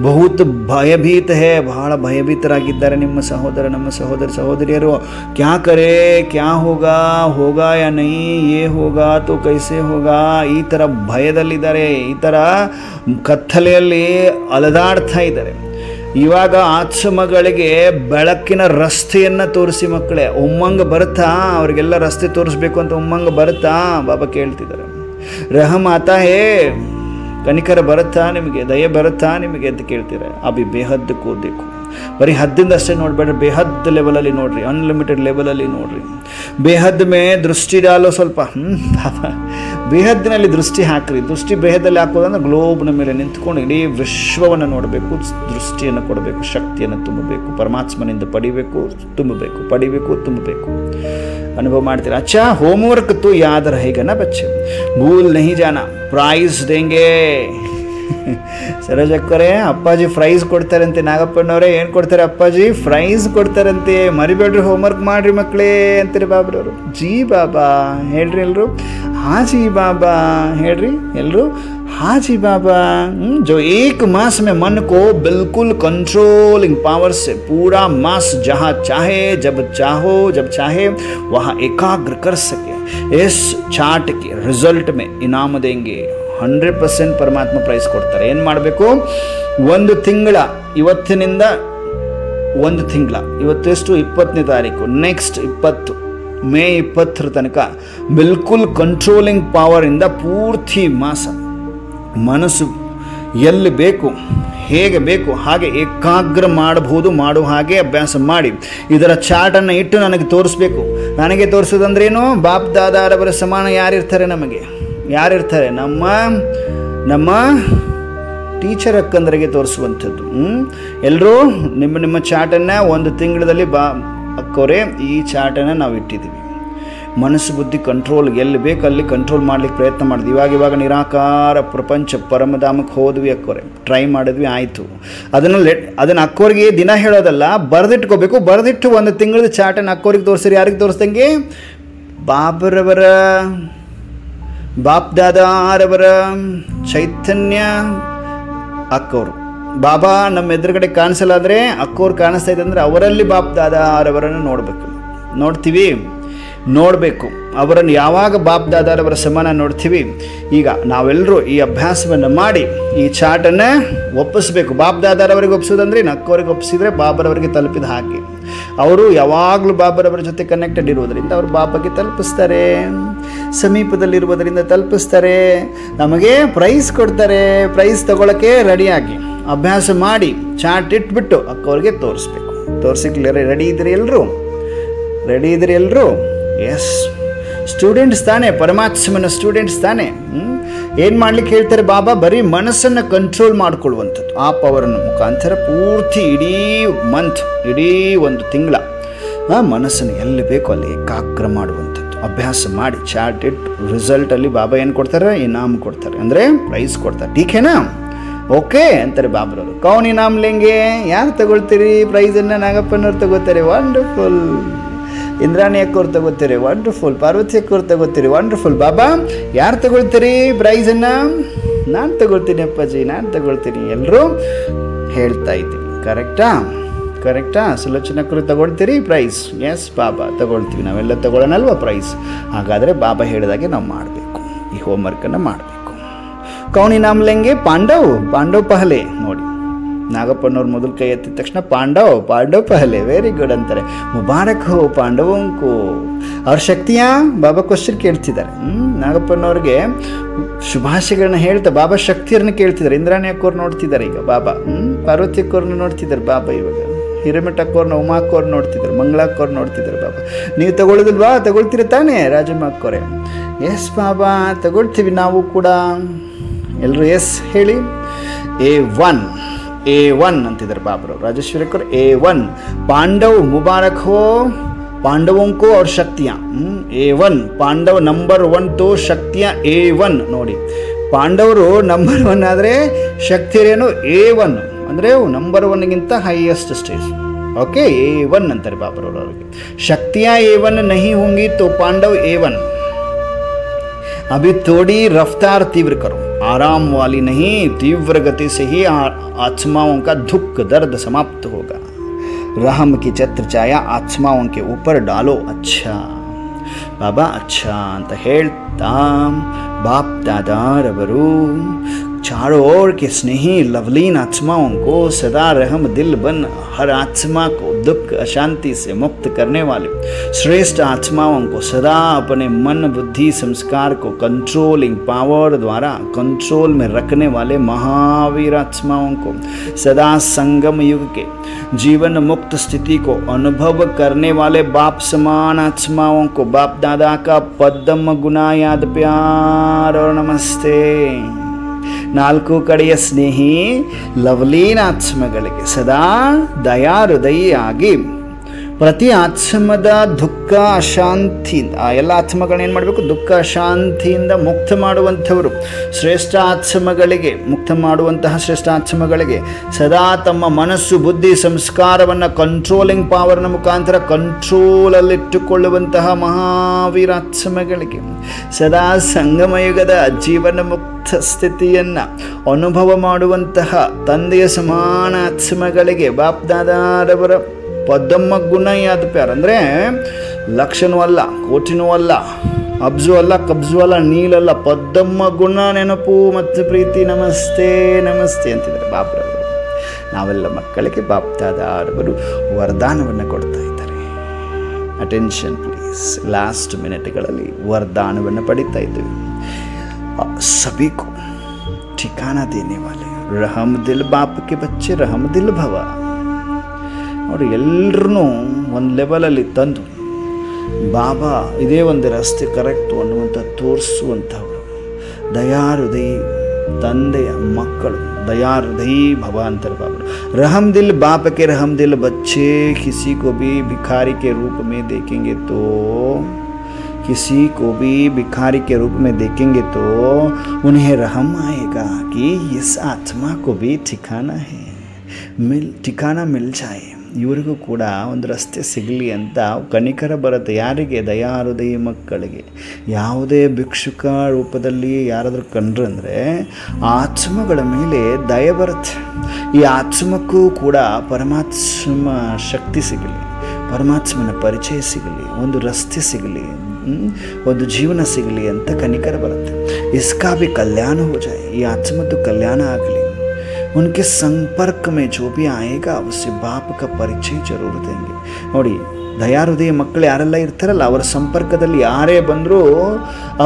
ಬಹುತ್ ಭಯಭೀತ ಹೇ, ಬಹಳ ಭಯಭೀತರಾಗಿದ್ದಾರೆ ನಿಮ್ಮ ಸಹೋದರ ನಮ್ಮ ಸಹೋದರಿಯರು. ಕ್ಯಾ ಕರೆ, ಕ್ಯಾ ಹೋಗಾ ಯಾ ನೈ, ಯೇ ಹೋಗಾ ತೋ ಕೈಸೆ ಹೋಗಾ, ಈ ಥರ ಭಯದಲ್ಲಿದ್ದಾರೆ, ಈ ಥರ ಕತ್ತಲೆಯಲ್ಲಿ ಅಲದಾಡ್ತಾ ಇದ್ದಾರೆ. ಇವಾಗ ಆತ್ಮಗಳಿಗೆ ಬೆಳಕಿನ ರಸ್ತೆಯನ್ನು ತೋರಿಸಿ ಮಕ್ಕಳೇ. ಉಮ್ಮಂಗ ಬರುತ್ತಾ ಅವರಿಗೆಲ್ಲ ರಸ್ತೆ ತೋರಿಸ್ಬೇಕು ಅಂತ ಉಮ್ಮಂಗ ಬರುತ್ತಾ ಬಾಬಾ ಕೇಳ್ತಿದ್ದಾರೆ. ರಹಮ್ ಆತಾ ಹೇ, ಕನಿಕರ ಬರುತ್ತಾ ನಿಮಗೆ, ದಯೆ ಬರುತ್ತಾ ನಿಮಗೆ ಅಂತ ಕೇಳ್ತೀರ. ಅಭಿ ಬೇಹದ್ದಕ್ಕೂ ದೇಕು. ಬರೀ ಹದ್ದಿಂದ ಅಷ್ಟೇ ನೋಡಬೇಡ್ರಿ, ಬೇಹದ್ ಲೆವೆಲಲ್ಲಿ ನೋಡ್ರಿ, ಅನ್ಲಿಮಿಟೆಡ್ ಲೆವೆಲಲ್ಲಿ ನೋಡ್ರಿ. ಬೇಹದ್ ಮೇ ದೃಷ್ಟಿ ಡಾಲೋ ಸ್ವಲ್ಪ. ಬೇಹದ್ದಿನಲ್ಲಿ ದೃಷ್ಟಿ ಹಾಕ್ರಿ. ದೃಷ್ಟಿ ಬೇಹದಲ್ಲಿ ಹಾಕೋದಂದ್ರೆ ಗ್ಲೋಬ್ನ ಮೇಲೆ ನಿಂತ್ಕೊಂಡು ಇಡೀ ವಿಶ್ವವನ್ನು ನೋಡಬೇಕು, ದೃಷ್ಟಿಯನ್ನು ಕೊಡಬೇಕು, ಶಕ್ತಿಯನ್ನು ತುಂಬಬೇಕು, ಪರಮಾತ್ಮನಿಂದ ಪಡಿಬೇಕು, ತುಂಬಬೇಕು. अनुभव ಮಾಡ್ತೀರಾ. अच्छा होमवर्क तो याद रहेगा ना बच्चे, भूल नहीं जाना. प्राइज देंगे. ಸರೋಜಕ್ಕರೆ ಅಪ್ಪಾಜಿ ಪ್ರೈಸ್ ಕೊಡ್ತಾರಂತೆ. ನಾಗಪ್ಪನವರೇ ಏನು ಕೊಡ್ತಾರೆ? ಅಪ್ಪಾಜಿ ಪ್ರೈಸ್ ಕೊಡ್ತಾರಂತೆ, ಮರಿಬೇಡ್ರಿ, ಹೋಮ್ವರ್ಕ್ ಮಾಡ್ರಿ ಮಕ್ಕಳೇ ಅಂತಾರೆ ಬಾಬ್ರವರು. ಜಿ ಬಾಬಾ ಹೇಳ್ರಿ ಎಲ್ರು. हाँ जी बाबा ಹೇಳ್ರಿ ಎಲ್ರು. हाँ जी बाबा. जो एक मास में मन को बिल्कुल कंट्रोलिंग पावर से पूरा मास जहाँ चाहे जब चाहे वहाँ एकाग्र कर सके, इस चार्ट के रिजल्ट में इनाम देंगे. 100% ಪರಮಾತ್ಮ ಪ್ರೈಸ್ ಕೊಡ್ತಾರೆ. ಏನು ಮಾಡಬೇಕು? ಒಂದು ತಿಂಗಳ, ಇವತ್ತಿನಿಂದ ಒಂದು ತಿಂಗಳ, ಇವತ್ತೆಷ್ಟು 20ನೇ ತಾರೀಕು, ನೆಕ್ಸ್ಟ್ 20 ಮೇ 20 ತನಕ ಬಿಲ್ಕುಲ್ ಕಂಟ್ರೋಲಿಂಗ್ ಪವರಿಂದ ಪೂರ್ತಿ ಮಾಸ ಮನಸ್ಸು ಎಲ್ಲಿ ಬೇಕು, ಹೇಗೆ ಬೇಕು ಹಾಗೆ ಏಕಾಗ್ರ ಮಾಡಬಹುದು. ಮಾಡುವ ಹಾಗೆ ಅಭ್ಯಾಸ ಮಾಡಿ ಇದರ ಚಾರ್ಟನ್ನು ಇಟ್ಟು ನನಗೆ ತೋರಿಸ್ಬೇಕು. ನನಗೆ ತೋರಿಸೋದಂದ್ರೇನು? ಬಾಪ್ ದಾದಾರವರ ಸಮಾನ ಯಾರಿರ್ತಾರೆ? ನಮಗೆ ಯಾರಿರ್ತಾರೆ? ನಮ್ಮ ಟೀಚರ್ ಅಕ್ಕಂದರಿಗೆ ತೋರಿಸುವಂಥದ್ದು. ಎಲ್ಲರೂ ನಿಮ್ಮ ಚಾರ್ಟನ್ನು ಒಂದು ತಿಂಗಳಲ್ಲಿ ಅಕ್ಕವರೇ ಈ ಚಾರ್ಟನ್ನು ನಾವು ಇಟ್ಟಿದ್ದೀವಿ. ಮನಸ್ಸು ಬುದ್ಧಿ ಕಂಟ್ರೋಲ್ ಎಲ್ಲಿ ಬೇಕು ಅಲ್ಲಿ ಕಂಟ್ರೋಲ್ ಮಾಡಲಿಕ್ಕೆ ಪ್ರಯತ್ನ ಮಾಡಿದ್ವಿ. ಇವಾಗ ನಿರಾಕಾರ ಪ್ರಪಂಚ ಪರಮಧಾಮಕ್ಕೆ ಹೋದ್ವಿ ಅಕ್ಕವರೇ, ಟ್ರೈ ಮಾಡಿದ್ವಿ, ಆಯಿತು. ಅದನ್ನು ಅಕ್ಕವರಿಗೆ ದಿನ ಹೇಳೋದಲ್ಲ, ಬರೆದಿಟ್ಕೋಬೇಕು. ಬರೆದಿಟ್ಟು ಒಂದು ತಿಂಗಳದ ಚಾರ್ಟನ್ನು ಅಕ್ಕವರಿಗೆ ತೋರಿಸಿರಿ. ಯಾರಿಗೆ ತೋರಿಸ್ದಂಗೆ? ಬಾಬರವರ, ಬಾಪ್ ದಾದಾರವರ ಚೈತನ್ಯ ಅಕ್ಕವರು. ಬಾಬಾ ನಮ್ಮ ಎದುರುಗಡೆ ಕಾಣಿಸಲ್ಲ ಅಂದರೆ, ಅಕ್ಕವ್ರು ಕಾಣಿಸ್ತಾ ಇದೆ ಅಂದರೆ ಅವರಲ್ಲಿ ಬಾಪ್ ದಾದಾರವರನ್ನು ನೋಡಬೇಕು. ನೋಡ್ತೀವಿ. ನೋಡಬೇಕು. ಅವರನ್ನು ಯಾವಾಗ ಬಾಪ್ ದಾದಾರವರ ಸಮಾನ ನೋಡ್ತೀವಿ, ಈಗ ನಾವೆಲ್ಲರೂ ಈ ಅಭ್ಯಾಸವನ್ನು ಮಾಡಿ ಈ ಚಾಟನ್ನು ಒಪ್ಪಿಸ್ಬೇಕು. ಬಾಪ್ ದಾದಾರವರಿಗೆ ಒಪ್ಪಿಸೋದಂದ್ರೆ ನಕ್ಕವರಿಗೆ ಒಪ್ಪಿಸಿದ್ರೆ ಬಾಬರವರಿಗೆ ತಲುಪಿದ ಹಾಗೆ. ಅವರು ಯಾವಾಗಲೂ ಬಾಬರವರ ಜೊತೆ ಕನೆಕ್ಟೆಡ್ ಇರುವುದರಿಂದ ಅವರು ಬಾಬಾಗೆ ತಲುಪಿಸ್ತಾರೆ, ಸಮೀಪದಲ್ಲಿರುವುದರಿಂದ ತಲುಪಿಸ್ತಾರೆ, ನಮಗೆ ಪ್ರೈಸ್ ಕೊಡ್ತಾರೆ. ಪ್ರೈಸ್ ತಗೊಳ್ಳೋಕ್ಕೆ ರೆಡಿಯಾಗಿ ಅಭ್ಯಾಸ ಮಾಡಿ ಚಾಟ್ ಇಟ್ಬಿಟ್ಟು ಅಕ್ಕವ್ರಿಗೆ ತೋರಿಸ್ಬೇಕು. ತೋರಿಸಿಕ್ಲಿರ ರೆಡಿ ಇದ್ರಿ ಎಲ್ಲರೂ? ಎಸ್, ಸ್ಟೂಡೆಂಟ್ಸ್ ತಾನೇ, ಪರಮಾತ್ಮನ ಸ್ಟೂಡೆಂಟ್ಸ್ ತಾನೇ. ಏನು ಮಾಡ್ಲಿಕ್ಕೆ ಹೇಳ್ತಾರೆ ಬಾಬಾ? ಬರೀ ಮನಸ್ಸನ್ನು ಕಂಟ್ರೋಲ್ ಮಾಡಿಕೊಳ್ಳುವಂಥದ್ದು ಆ ಪವರನ್ನು ಮುಖಾಂತರ ಪೂರ್ತಿ ಇಡೀ ಒಂದು ತಿಂಗಳ ಮನಸ್ಸನ್ನು ಎಲ್ಲಿ ಬೇಕೋ ಅಲ್ಲಿ ಏಕಾಗ್ರ ಮಾಡುವಂಥದ್ದು ಅಭ್ಯಾಸ ಮಾಡಿ ಚಾಟ್ ಇಟ್ಟು ರಿಸಲ್ಟಲ್ಲಿ ಬಾಬಾ ಏನು ಕೊಡ್ತಾರೆ? ಇನಾಮ್ ಕೊಡ್ತಾರೆ, ಅಂದರೆ ಪ್ರೈಸ್ ಕೊಡ್ತಾರೆ. ಟೀಕೇನಾ? ಓಕೆ ಅಂತಾರೆ ಬಾಬ್ರವರು. ಕೌನ್ ಇನಾಮ್ ಲೆಂಗೆ? ಯಾರು ತಗೊಳ್ತೀರಿ ಪ್ರೈಸನ್ನು? ನಾಗಪ್ಪನವ್ರು ತಗೋತಾರೆ, ವಂಡರ್ಫುಲ್. ಇಂದ್ರಾಣಿ ಅಕ್ಕವ್ರು ತಗೋತೀರಿ, ವಂಡರ್ಫುಲ್. ಪಾರ್ವತಿ ಅಕ್ಕವ್ರು ತಗೋತೀರಿ, ವಂಡರ್ಫುಲ್. ಬಾಬಾ ಯಾರು ತಗೊಳ್ತೀರಿ ಪ್ರೈಸನ್ನು? ನಾನು ತಗೊಳ್ತೀನಿ ಅಪ್ಪಾಜಿ, ನಾನು ತಗೊಳ್ತೀನಿ. ಎಲ್ಲರೂ ಹೇಳ್ತಾ ಇದ್ದೀನಿ. ಕರೆಕ್ಟಾ? ಸುಲೋಚನಕ್ಕರು ತಗೊಳ್ತೀರಿ ಪ್ರೈಸ್? ಎಸ್ ಬಾಬಾ ತಗೊಳ್ತೀವಿ, ನಾವೆಲ್ಲ ತಗೊಳ್ಳೋಣಲ್ವ ಪ್ರೈಸ್. ಹಾಗಾದರೆ ಬಾಬಾ ಹೇಳಿದಾಗೆ ನಾವು ಮಾಡಬೇಕು, ಈ ಹೋಮ್ವರ್ಕನ್ನು ಮಾಡಬೇಕು. ಕೌನ್ ಇನಾಮ್ ಲೆಂಗೆ? ಪಾಂಡವ್ ಪಹಲೆ. ನೋಡಿ, ನಾಗಪ್ಪನವ್ರು ಮೊದಲು ಕೈ ಎತ್ತಿದ ತಕ್ಷಣ ಪಾಂಡವ್ ಪಹಲೆ, ವೆರಿ ಗುಡ್ ಅಂತಾರೆ. ಮುಬಾರಕ್ ಹೋ ಪಾಂಡವಂಕು. ಅವ್ರ ಶಕ್ತಿಯಾ? ಬಾಬಾ ಕ್ವಶನ್ ಕೇಳ್ತಿದ್ದಾರೆ. ನಾಗಪ್ಪನವ್ರಿಗೆ ಶುಭಾಶಯಗಳನ್ನ ಹೇಳ್ತಾ ಬಾಬಾ ಶಕ್ತಿಯರನ್ನ ಕೇಳ್ತಿದ್ದಾರೆ. ಇಂದ್ರಾಣಿ ಅಕ್ಕವ್ರು ನೋಡ್ತಿದ್ದಾರೆ ಈಗ ಬಾಬಾ, ಪಾರ್ವತಿ ಅಕ್ಕವ್ರನ್ನ ನೋಡ್ತಿದ್ದಾರೆ ಬಾಬಾ, ಇವಾಗ ಹಿರೇಮಠ ಅಕ್ಕವ್ರನ್ನ, ಉಮಾ ಅಕ್ಕವ್ರು ನೋಡ್ತಿದ್ದಾರೆ, ಮಂಗಳಾ ಅಕ್ಕವ್ರು ನೋಡ್ತಿದ್ದಾರೆ ಬಾಬಾ. ನೀವು ತಗೊಳ್ಳೋದಿಲ್ವಾ? ತಗೊಳ್ತೀರ ತಾನೇ ರಾಜಮ್ಮ ಅಕ್ಕವ್ರೆ? ಎಸ್ ಬಾಬಾ ತಗೊಳ್ತೀವಿ ನಾವು ಕೂಡ. ಎಲ್ಲರೂ ಎಸ್ ಹೇಳಿ. A1 ಅಂತಿದ್ದಾರೆ ಬಾಬ್ರವ್ರು. ರಾಜೇಶ್ವರಿ ಅಕ್ಕವ್ರು A1 ಪಾಂಡವ್ ಮುಬಾರಕ್ ಹೋ ಪಾಂಡವಂಕೋ ಅವ್ರ ಶಕ್ತಿಯ. A1 ಪಾಂಡವ್ ನಂಬರ್ 1 ತೋ ಶಕ್ತಿಯ A1. ನೋಡಿ, ಪಾಂಡವರು ನಂಬರ್ 1 ಆದರೆ ಶಕ್ತಿಯರೇನು A1 ಅಂದರೆ ನಂಬರ್ 1ಗಿಂತ ಹೈಯೆಸ್ಟ್ ಸ್ಟೇಜ್. ಓಕೆ, A1 ಅಂತಾರೆ ಬಾಬ್ರವ್ರು ಅವ್ರಿಗೆ. ಶಕ್ತಿಯ A1 ನಹಿ ಹೋಂಗಿ ತೋ ಪಾಂಡವ್ A1. अभी थोड़ी रफ्तार तीव्र करो, आराम वाली नहीं, तीव्र गति से ही आत्माओं का दुख दर्द समाप्त होगा. रहम की छत्र छाया आत्माओं के ऊपर डालो. अच्छा बाबा, अच्छा ಅಂತ ಹೇಳ್ತಾ बाप दादारವರು चारों ओर के स्नेही लवलीन आत्माओं को सदा रहम दिल बन हर आत्मा को दुख अशांति से मुक्त करने वाले श्रेष्ठ आत्माओं को सदा अपने मन बुद्धि संस्कार को कंट्रोलिंग पावर द्वारा कंट्रोल में रखने वाले महावीर आत्माओं को सदा संगम युग के जीवन मुक्त स्थिति को अनुभव करने वाले बाप समान आत्माओं को बाप दादा का पद्म गुना याद प्यार और नमस्ते. ನಾಲ್ಕು ಕಡೆಯ ಸ್ನೇಹಿ ಲವ್ಲೀನ್ ಆತ್ಮಗಳಿಗೆ ಸದಾ ದಯಾಹೃದಯಿಯಾಗಿ ಪ್ರತಿ ಆತ್ಮದ ದುಃಖ ಅಶಾಂತಿಯಿಂದ ಎಲ್ಲ ಆತ್ಮಗಳನ್ನೇನು ಮಾಡಬೇಕು? ದುಃಖ ಅಶಾಂತಿಯಿಂದ ಮುಕ್ತ ಮಾಡುವಂಥವರು ಶ್ರೇಷ್ಠ ಆತ್ಮಗಳಿಗೆ, ಮುಕ್ತ ಮಾಡುವಂತಹ ಶ್ರೇಷ್ಠ ಆತ್ಮಗಳಿಗೆ ಸದಾ ತಮ್ಮ ಮನಸ್ಸು ಬುದ್ಧಿ ಸಂಸ್ಕಾರವನ್ನು ಕಂಟ್ರೋಲಿಂಗ್ ಪವರ್ನ ಮುಖಾಂತರ ಕಂಟ್ರೋಲಲ್ಲಿಟ್ಟುಕೊಳ್ಳುವಂತಹ ಮಹಾವೀರಾತ್ಮಗಳಿಗೆ ಸದಾ ಸಂಗಮಯುಗದ ಜೀವನ ಮುಕ್ತ ಸ್ಥಿತಿಯನ್ನು ಅನುಭವ ಮಾಡುವಂತಹ ತಂದೆಯ ಸಮಾನ ಆತ್ಮಗಳಿಗೆ ಬಾಪ್ ದಾದಾರವರ ಪದ್ಮ ಗುಣ ಯಾದ ಪ್ಯಾರ ಅಂದರೆ ಲಕ್ಷನೂ ಅಲ್ಲ, ಕೋಟಿನೂ ಅಲ್ಲ, ಅಬ್ಜು ಅಲ್ಲ, ಕಬ್ಜು ಅಲ್ಲ, ನೀಲಲ್ಲ, ಪದ್ಮ ಗುಣ ನೆನಪು ಮತ್ತು ಪ್ರೀತಿ. ನಮಸ್ತೆ ನಮಸ್ತೆ ಅಂತಿದ್ದಾರೆ ಬಾಬ್ರವರು. ನಾವೆಲ್ಲ ಮಕ್ಕಳಿಗೆ ಬಾಪ್ ದಾದಾರವರು ವರದಾನವನ್ನು ಕೊಡ್ತಾ ಇದ್ದಾರೆ. Attention please. ಲಾಸ್ಟ್ ಮಿನಿಟ್ಗಳಲ್ಲಿ ವರದಾನವನ್ನು ಪಡಿತಾ ಇದ್ದೇವೆ. सभी को ठिकाना देने वाले रहम दिल बाप के बच्चे रहम दिल भव. ನೋಡಿ, ಎಲ್ಲರೂ ಒಂದು ಲೆವೆಲಲ್ಲಿ ತಂದು ಬಾಬಾ ಇದೇ ಒಂದು ರಸ್ತೆ ಕರೆಕ್ಟು ಅನ್ನುವಂಥ ತೋರಿಸುವಂಥವ್ರು ದಯಾಹೃದಯಿ ತಂದೆಯ ಮಕ್ಕಳು. दयाहृदयी भव अंतर बाबा. रहम दिल बाप के रहम दिल बच्चे किसी को भी भिखारी के रूप में देखेंगे तो उन्हें रहम आएगा कि इस आत्मा को भी ठिकाना मिल जाए. ಇವರಿಗೂ ಕೂಡ ಒಂದು ರಸ್ತೆ ಸಿಗಲಿ ಅಂತ ಕನಿಕರ ಬರುತ್ತೆ. ಯಾರಿಗೆ? ದಯಾಹೃದಯಿ ಮಕ್ಕಳಿಗೆ. ಯಾವುದೇ ಭಿಕ್ಷುಕ ರೂಪದಲ್ಲಿ ಯಾರಾದರೂ ಕಂಡ್ರು ಅಂದರೆ ಆತ್ಮಗಳ ಮೇಲೆ ದಯ ಬರುತ್ತೆ. ಈ ಆತ್ಮಕ್ಕೂ ಕೂಡ ಪರಮಾತ್ಮ ಶಕ್ತಿ ಸಿಗಲಿ, ಪರಮಾತ್ಮನ ಪರಿಚಯ ಸಿಗಲಿ, ಒಂದು ರಸ್ತೆ ಸಿಗಲಿ, ಒಂದು ಜೀವನ ಸಿಗಲಿ ಅಂತ ಕನಿಕರ ಬರುತ್ತೆ. ಇಸ್ಕಾ ಭಿ ಕಲ್ಯಾಣ ಹೋ ಜಾಯೆ, ಈ ಆತ್ಮದ್ದು ಕಲ್ಯಾಣ ಆಗಲಿ. उनके संपर्क में जो भी आएगा उससे बाप का परिचय जरूर देंगे. ನೋಡಿ, ದಯಾಹೃದಯ ಮಕ್ಕಳು ಯಾರೆಲ್ಲ ಇರ್ತಾರಲ್ಲ, ಅವರ ಸಂಪರ್ಕದಲ್ಲಿ ಯಾರೇ ಬಂದರೂ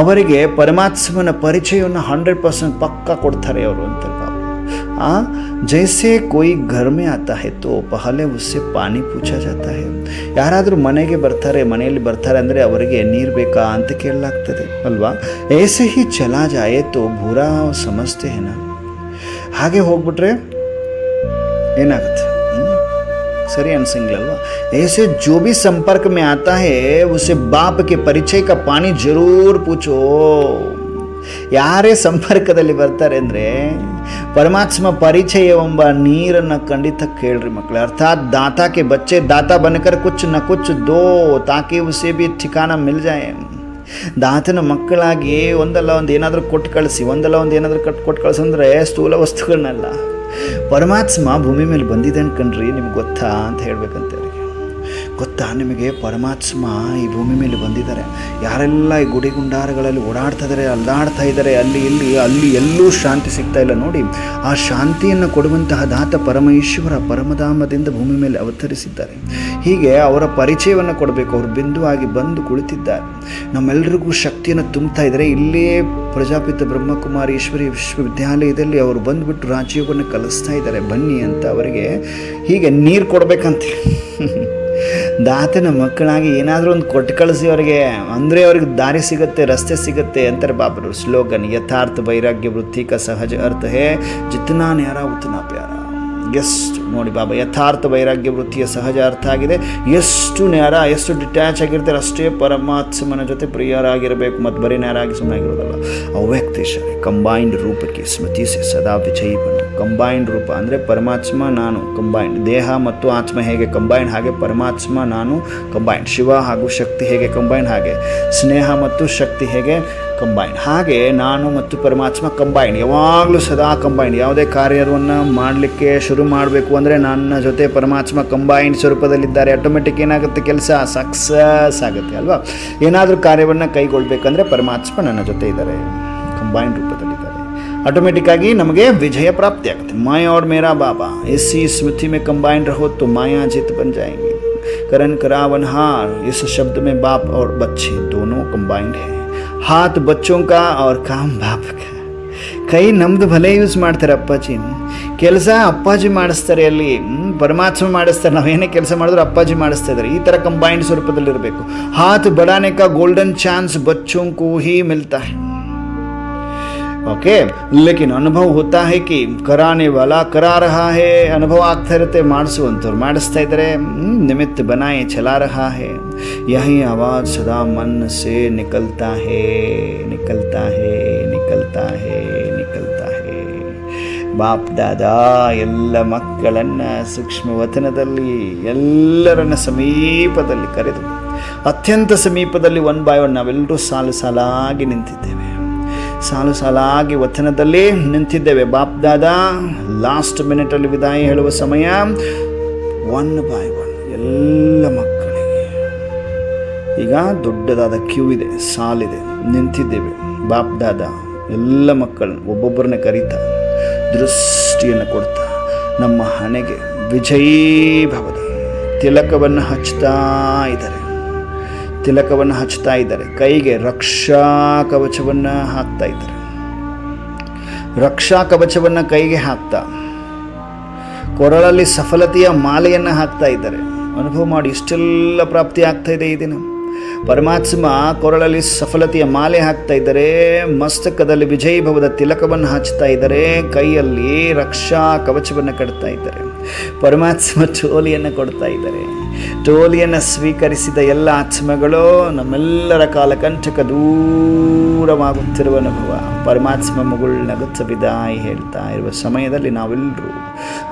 ಅವರಿಗೆ ಪರಮಾತ್ಮನ ಪರಿಚಯವನ್ನು 100% ಪಕ್ಕಾ ಕೊಡ್ತಾರೆ ಅವರು ಅಂತಾರೆ ಬಾಬಾ. जैसे कोई घर में आता है तो पहले उससे पानी पूछा जाता है. ಯಾರಾದರೂ ಮನೆಗೆ ಬರ್ತಾರೆ, ಮನೆಯಲ್ಲಿ ಬರ್ತಾರೆ ಅಂದರೆ ಅವರಿಗೆ ನೀರು ಬೇಕಾ ಅಂತ ಕೇಳಲಾಗ್ತದೆ ಅಲ್ವಾ. ऐसे ही चला जाए तो बुरा समझते हैं ना. ಹಾಗೆ ಹೋಗ್ಬಿಟ್ರೆ ಏನಾಗುತ್ತೆ, ಸರಿ ಅನ್ಸಂಗಿಲ್ಲಲ್ವಾ. ऐसे जो भी संपर्क में आता है उसे बाप के परिचय का पानी जरूर पूछो. ಯಾರೇ ಸಂಪರ್ಕದಲ್ಲಿ ಬರ್ತಾರೆ ಅಂದರೆ ಪರಮಾತ್ಮ ಪರಿಚಯ ಎಂಬ ನೀರನ್ನು ಖಂಡಿತ ಕೇಳ್ರಿ ಮಕ್ಕಳೇ. ಅರ್ಥಾತ್ दाता के बच्चे दाता बनकर कुछ न कुछ दो ताकि उसे भी ठिकाना मिल जाए. ದಾತನ ಮಕ್ಕಳಾಗಿ ಒಂದಲ್ಲ ಒಂದು ಏನಾದರೂ ಕೊಟ್ಟು ಕಳಿಸಿ, ಒಂದಲ್ಲ ಒಂದು ಏನಾದರೂ ಕೊಟ್ಟು ಕಳಿಸಂದ್ರೆ ಸ್ಥೂಲ ವಸ್ತುಗಳನ್ನೆಲ್ಲ. ಪರಮಾತ್ಮ ಭೂಮಿ ಮೇಲೆ ಬಂದಿದೆ ಅನ್ಕಂಡ್ರಿ, ನಿಮ್ಗೆ ಗೊತ್ತಾ ಅಂತ ಹೇಳ್ಬೇಕಂತ ಅವರಿಗೆ. ಗೊತ್ತಾ ನಿಮಗೆ ಪರಮಾತ್ಮ ಈ ಭೂಮಿ ಮೇಲೆ ಬಂದಿದ್ದಾರೆ? ಯಾರೆಲ್ಲ ಈ ಗುಡಿ ಗುಂಡಾರಗಳಲ್ಲಿ ಓಡಾಡ್ತಾ ಇದ್ದಾರೆ, ಅಲ್ಲಾಡ್ತಾ ಇದ್ದಾರೆ, ಅಲ್ಲಿ ಎಲ್ಲೂ ಶಾಂತಿ ಸಿಗ್ತಾ ಇಲ್ಲ. ನೋಡಿ, ಆ ಶಾಂತಿಯನ್ನು ಕೊಡುವಂತಹ ದಾತ ಪರಮೇಶ್ವರ ಪರಮಧಾಮದಿಂದ ಭೂಮಿ ಮೇಲೆ ಅವತರಿಸಿದ್ದಾರೆ. ಹೀಗೆ ಅವರ ಪರಿಚಯವನ್ನು ಕೊಡಬೇಕು. ಅವರು ಬಿಂದುವಾಗಿ ಬಂದು ಕುಳಿತಿದ್ದಾರೆ, ನಮ್ಮೆಲ್ಲರಿಗೂ ಶಕ್ತಿಯನ್ನು ತುಂಬ್ತಾ ಇದ್ದಾರೆ. ಇಲ್ಲೇ ಪ್ರಜಾಪಿತ ಬ್ರಹ್ಮಕುಮಾರೀಶ್ವರಿ ವಿಶ್ವವಿದ್ಯಾಲಯದಲ್ಲಿ ಅವರು ಬಂದುಬಿಟ್ಟು ರಾಜ್ಯವನ್ನು ಕಲಿಸ್ತಾ ಇದ್ದಾರೆ. ಬನ್ನಿ ಅಂತ ಅವರಿಗೆ ಹೀಗೆ ನೀರು ಕೊಡಬೇಕಂತೆ. ದಾತನ ಮಕ್ಕಳಾಗಿ ಏನಾದರೂ ಒಂದು ಕೊಟ್ಟು ಕಳಿಸಿ ಅವರಿಗೆ, ಅಂದರೆ ಅವ್ರಿಗೆ ದಾರಿ ಸಿಗುತ್ತೆ, ರಸ್ತೆ ಸಿಗುತ್ತೆ ಅಂತಾರೆ ಬಾಬರು. ಸ್ಲೋಗನ್ ಯಥಾರ್ಥ ವೈರಾಗ್ಯ ವೃತ್ತಿ ಕಾ ಸಹಜ ಅರ್ಥ ಹೇ ಜಿತ್ನಾ ನ್ಯಾರ ಉತ್ನಾ ಪ್ಯಾರ. ಎಷ್ಟು ನೋಡಿ ಬಾಬಾ, ಯಥಾರ್ಥ ವೈರಾಗ್ಯ ವೃತ್ತಿಯ ಸಹಜ ಅರ್ಥ ಆಗಿದೆ. ಎಷ್ಟು ನ್ಯಾರ, ಎಷ್ಟು ಡಿಟ್ಯಾಚ್ ಆಗಿರ್ತಾರೆ ಅಷ್ಟೇ ಪರಮಾತ್ಮನ ಜೊತೆ ಪ್ರಿಯರಾಗಿರಬೇಕು. ಮತ್ತು ಬರೀ ನ್ಯಾರಾಗಿ ಸುಮ್ಮನಾಗಿರೋದಲ್ಲ. ಅವ್ಯಕ್ತ ಶರೀರ ಕಂಬೈನ್ಡ್ ರೂಪಕ್ಕೆ ಸ್ಮೃತಿ ಸೆ ಸದಾ ವಿಜಯಿ ಬನು. ಕಂಬೈನ್ಡ್ ರೂಪ ಅಂದರೆ ಪರಮಾತ್ಮ ನಾನು ಕಂಬೈನ್ಡ್, ದೇಹ ಮತ್ತು ಆತ್ಮ ಹೇಗೆ ಕಂಬೈನ್ಡ್ ಹಾಗೆ ಪರಮಾತ್ಮ ನಾನು ಕಂಬೈನ್ಡ್. ಶಿವ ಹಾಗೂ ಶಕ್ತಿ ಹೇಗೆ ಕಂಬೈನ್ಡ್ ಹಾಗೆ ಸ್ನೇಹ ಮತ್ತು ಶಕ್ತಿ ಹೇಗೆ ಕಂಬೈನ್ಡ್, ಹಾಗೆ ನಾನು ಮತ್ತು ಪರಮಾತ್ಮ ಕಂಬೈನ್ಡ್, ಯಾವಾಗಲೂ ಸದಾ ಕಂಬೈನ್ಡ್. ಯಾವುದೇ ಕಾರ್ಯವನ್ನು ಮಾಡಲಿಕ್ಕೆ ಶುರು ಮಾಡಬೇಕು ಅಂದರೆ ನನ್ನ ಜೊತೆ ಪರಮಾತ್ಮ ಕಂಬೈನ್ಡ್ ಸ್ವರೂಪದಲ್ಲಿದ್ದಾರೆ. ಆಟೋಮೆಟಿಕ್ ಏನಾಗುತ್ತೆ, ಕೆಲಸ ಸಕ್ಸಸ್ ಆಗುತ್ತೆ ಅಲ್ವಾ. ಏನಾದರೂ ಕಾರ್ಯವನ್ನು ಕೈಗೊಳ್ಳಬೇಕಂದ್ರೆ ಪರಮಾತ್ಮ ನನ್ನ ಜೊತೆ ಇದ್ದಾರೆ, ಕಂಬೈನ್ಡ್ ರೂಪದಲ್ಲಿದ್ದಾರೆ. ಆಟೋಮೆಟಿಕ್ ಆಗಿ ನಮಗೆ ವಿಜಯ ಪ್ರಾಪ್ತಿ ಆಗುತ್ತೆ. ಮಾಯಾ और मेरा बाबा इसी स्मृति में कंबाइंड रहो तो माया जीत बन जाएंगे. करण करावनहार, इस शब्द में बाप और बच्चे दोनों कंबाइंड है. हाथ बच्चों का और काम बाप का. ಕೈ ನಮ್ದು ಭಲೆ ಯೂಸ್ ಮಾಡ್ತಾರೆ ಅಪ್ಪಾಜಿ, ಕೆಲಸ ಅಪ್ಪಾಜಿ ಮಾಡಿಸ್ತಾರೆ, ಅಲ್ಲಿ ಪರಮಾತ್ಮ ಮಾಡಿಸ್ತಾರೆ. ನಾವೇನೇ ಕೆಲಸ ಮಾಡಿದ್ರು ಅಪ್ಪಾಜಿ ಮಾಡಿಸ್ತಾ ಇದ್ದಾರೆ. ಈ ಥರ ಕಂಬೈನ್ಡ್ ಸ್ವರೂಪದಲ್ಲಿರಬೇಕು. ಹಾತ್ ಬಡಾನೆ ಕಾ ಗೋಲ್ಡನ್ ಚಾನ್ಸ್ ಬಚ್ಚೋं को ही मिलता है. ओके, लेकिन अनुभव होता है कि कराने वाला करा रहा है. अनुभव ಆಗ್ತಾ ಇರುತ್ತೆ, ಮಾಡಿಸುವಂಥವ್ರು ಮಾಡಿಸ್ತಾ ಇದ್ದಾರೆ. निमित्त बनाए चला रहा है. यही आवाज़ सदा मन से निकलता है, निकलता है, निकलता है, निकलता है. ಬಾಪ್ ದಾದಾ ಎಲ್ಲ ಮಕ್ಕಳನ್ನು ಸೂಕ್ಷ್ಮ ವತನದಲ್ಲಿ ಎಲ್ಲರನ್ನ ಸಮೀಪದಲ್ಲಿ ಕರೆದು, ಅತ್ಯಂತ ಸಮೀಪದಲ್ಲಿ ಒನ್ ಬೈ ಒನ್ ನಾವೆಲ್ಲರೂ ಸಾಲು ಸಾಲಾಗಿ ನಿಂತಿದ್ದೇವೆ. ಸಾಲು ಸಾಲಾಗಿ ವಚನದಲ್ಲಿ ನಿಂತಿದ್ದೇವೆ. ಬಾಪ್ ದಾದಾ ಲಾಸ್ಟ್ ಮಿನಿಟಲ್ಲಿ ವಿದಾಯ ಹೇಳುವ ಸಮಯ. ಒನ್ ಬೈ ಒನ್ ಎಲ್ಲ ಮಕ್ಕಳಿಗೆ ಈಗ ದೊಡ್ಡದಾದ ಕ್ಯೂ ಇದೆ, ಸಾಲಿದೆ, ನಿಂತಿದ್ದೇವೆ. ಬಾಪ್ ದಾದಾ ಎಲ್ಲ ಮಕ್ಕಳನ್ನು ಒಬ್ಬೊಬ್ಬರನ್ನ ಕರೀತಾ, ದೃಷ್ಟಿಯನ್ನು ಕೊಡ್ತಾ, ನಮ್ಮ ಹಣೆಗೆ ವಿಜಯೀಭವದ ತಿಲಕವನ್ನು ಹಚ್ತಾ ಇದ್ದಾರೆ. ಕೈಗೆ ರಕ್ಷಾ ಕವಚವನ್ನು ಹಾಕ್ತಾ ಇದ್ದಾರೆ. ರಕ್ಷಾ ಕವಚವನ್ನು ಕೈಗೆ ಹಾಕ್ತಾ, ಕೊರಳಲ್ಲಿ ಸಫಲತೆಯ ಮಾಲೆಯನ್ನು ಹಾಕ್ತಾ ಇದ್ದಾರೆ. ಅನುಭವ ಮಾಡಿ, ಇಷ್ಟೆಲ್ಲ ಪ್ರಾಪ್ತಿ ಆಗ್ತಾ ಇದೆ ಈ ದಿನ. ಪರಮಾತ್ಮ ಕೊರಳಲ್ಲಿ ಸಫಲತೆಯ ಮಾಲೆ ಹಾಕ್ತಾ ಇದ್ದಾರೆ, ಮಸ್ತಕದಲ್ಲಿ ವಿಜಯೀಭವದ ತಿಲಕವನ್ನು ಹಚ್ತಾ ಇದ್ದಾರೆ, ಕೈಯಲ್ಲಿ ರಕ್ಷಾ ಕವಚವನ್ನು ಕಟ್ತಾ ಇದ್ದಾರೆ. ಪರಮಾತ್ಮ ಟೋಲಿಯನ್ನು ಕೊಡ್ತಾ ಇದ್ದಾರೆ. ಟೋಲಿಯನ್ನು ಸ್ವೀಕರಿಸಿದ ಎಲ್ಲ ಆತ್ಮಗಳು ನಮ್ಮೆಲ್ಲರ ಕಾಲಕಂಠಕ ದೂರವಾಗುತ್ತಿರುವ ಅನುಭವ. ಪರಮಾತ್ಮ ಮಗಳು ನಗುತ್ತ ವಿದಾಯ ಹೇಳ್ತಾ ಇರುವ ಸಮಯದಲ್ಲಿ ನಾವೆಲ್ಲರೂ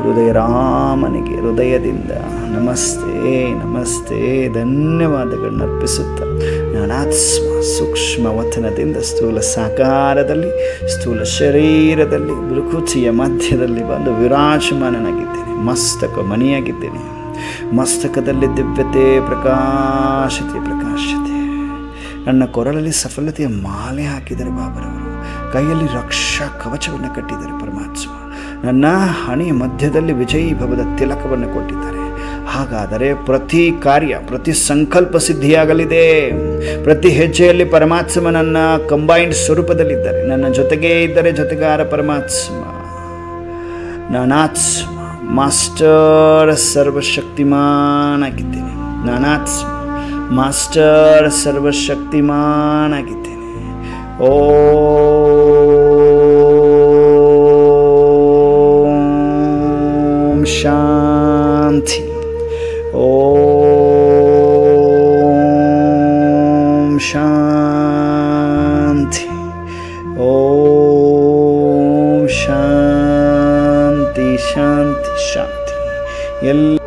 ಹೃದಯರಾಮನಿಗೆ ಹೃದಯದಿಂದ ನಮಸ್ತೆ ನಮಸ್ತೆ ಧನ್ಯವಾದಗಳನ್ನು ಅರ್ಪಿಸುತ್ತಾ, ನಾನಾತ್ಮ ಸೂಕ್ಷ್ಮ ವತನದಿಂದ ಸ್ಥೂಲ ಸಾಕಾರದಲ್ಲಿ, ಸ್ಥೂಲ ಶರೀರದಲ್ಲಿ, ಬೃಕುಚಿಯ ಮಧ್ಯದಲ್ಲಿ ಬಂದು ವಿರಾಜಮಾನನಾಗಿದ್ದೇನೆ. ಮಸ್ತಕ ಮಣಿಯಾಗಿದ್ದೇನೆ. ಮಸ್ತಕದಲ್ಲಿ ದಿವ್ಯತೆ ಪ್ರಕಾಶತೆ ಪ್ರಕಾಶತೆ. ನನ್ನ ಕೊರಳಲ್ಲಿ ಸಫಲತೆಯ ಮಾಲೆ ಹಾಕಿದ್ದಾರೆ ಬಾಬರವರು. ಕೈಯಲ್ಲಿ ರಕ್ಷಾ ಕವಚವನ್ನು ಕಟ್ಟಿದ್ದಾರೆ ಪರಮಾತ್ಮ. ನನ್ನ ಹಣೆಯ ಮಧ್ಯದಲ್ಲಿ ವಿಜಯೀ ಭವದ ತಿಲಕವನ್ನು ಕೊಟ್ಟಿದ್ದಾರೆ. ಹಾಗಾದರೆ ಪ್ರತಿ ಕಾರ್ಯ, ಪ್ರತಿ ಸಂಕಲ್ಪ ಸಿದ್ಧಿಯಾಗಲಿದೆ. ಪ್ರತಿ ಹೆಜ್ಜೆಯಲ್ಲಿ ಪರಮಾತ್ಮ ನನ್ನ ಕಂಬೈನ್ಡ್ ಸ್ವರೂಪದಲ್ಲಿದ್ದಾರೆ. ನನ್ನ ಜೊತೆಗೇ ಇದ್ದರೆ ಜೊತೆಗಾರ ಪರಮಾತ್ಮ. ನಾನಾತ್ಮ ಮಾಸ್ಟರ್ ಸರ್ವಶಕ್ತಿಮಾನ್ ಆಗಿದ್ದೇನೆ. ನಾನಾತ್ಮ ಮಾಸ್ಟರ್ ಸರ್ವಶಕ್ತಿಮಾನ್ ಆಗಿದ್ದೇನೆ. ಓಂ ಶಾಂತಿ. ಓಂ ಶಾಂತಿ. ಓಂ ಶಾಂತಿ ಶಾಂತಿ ಶಾಂತಿ.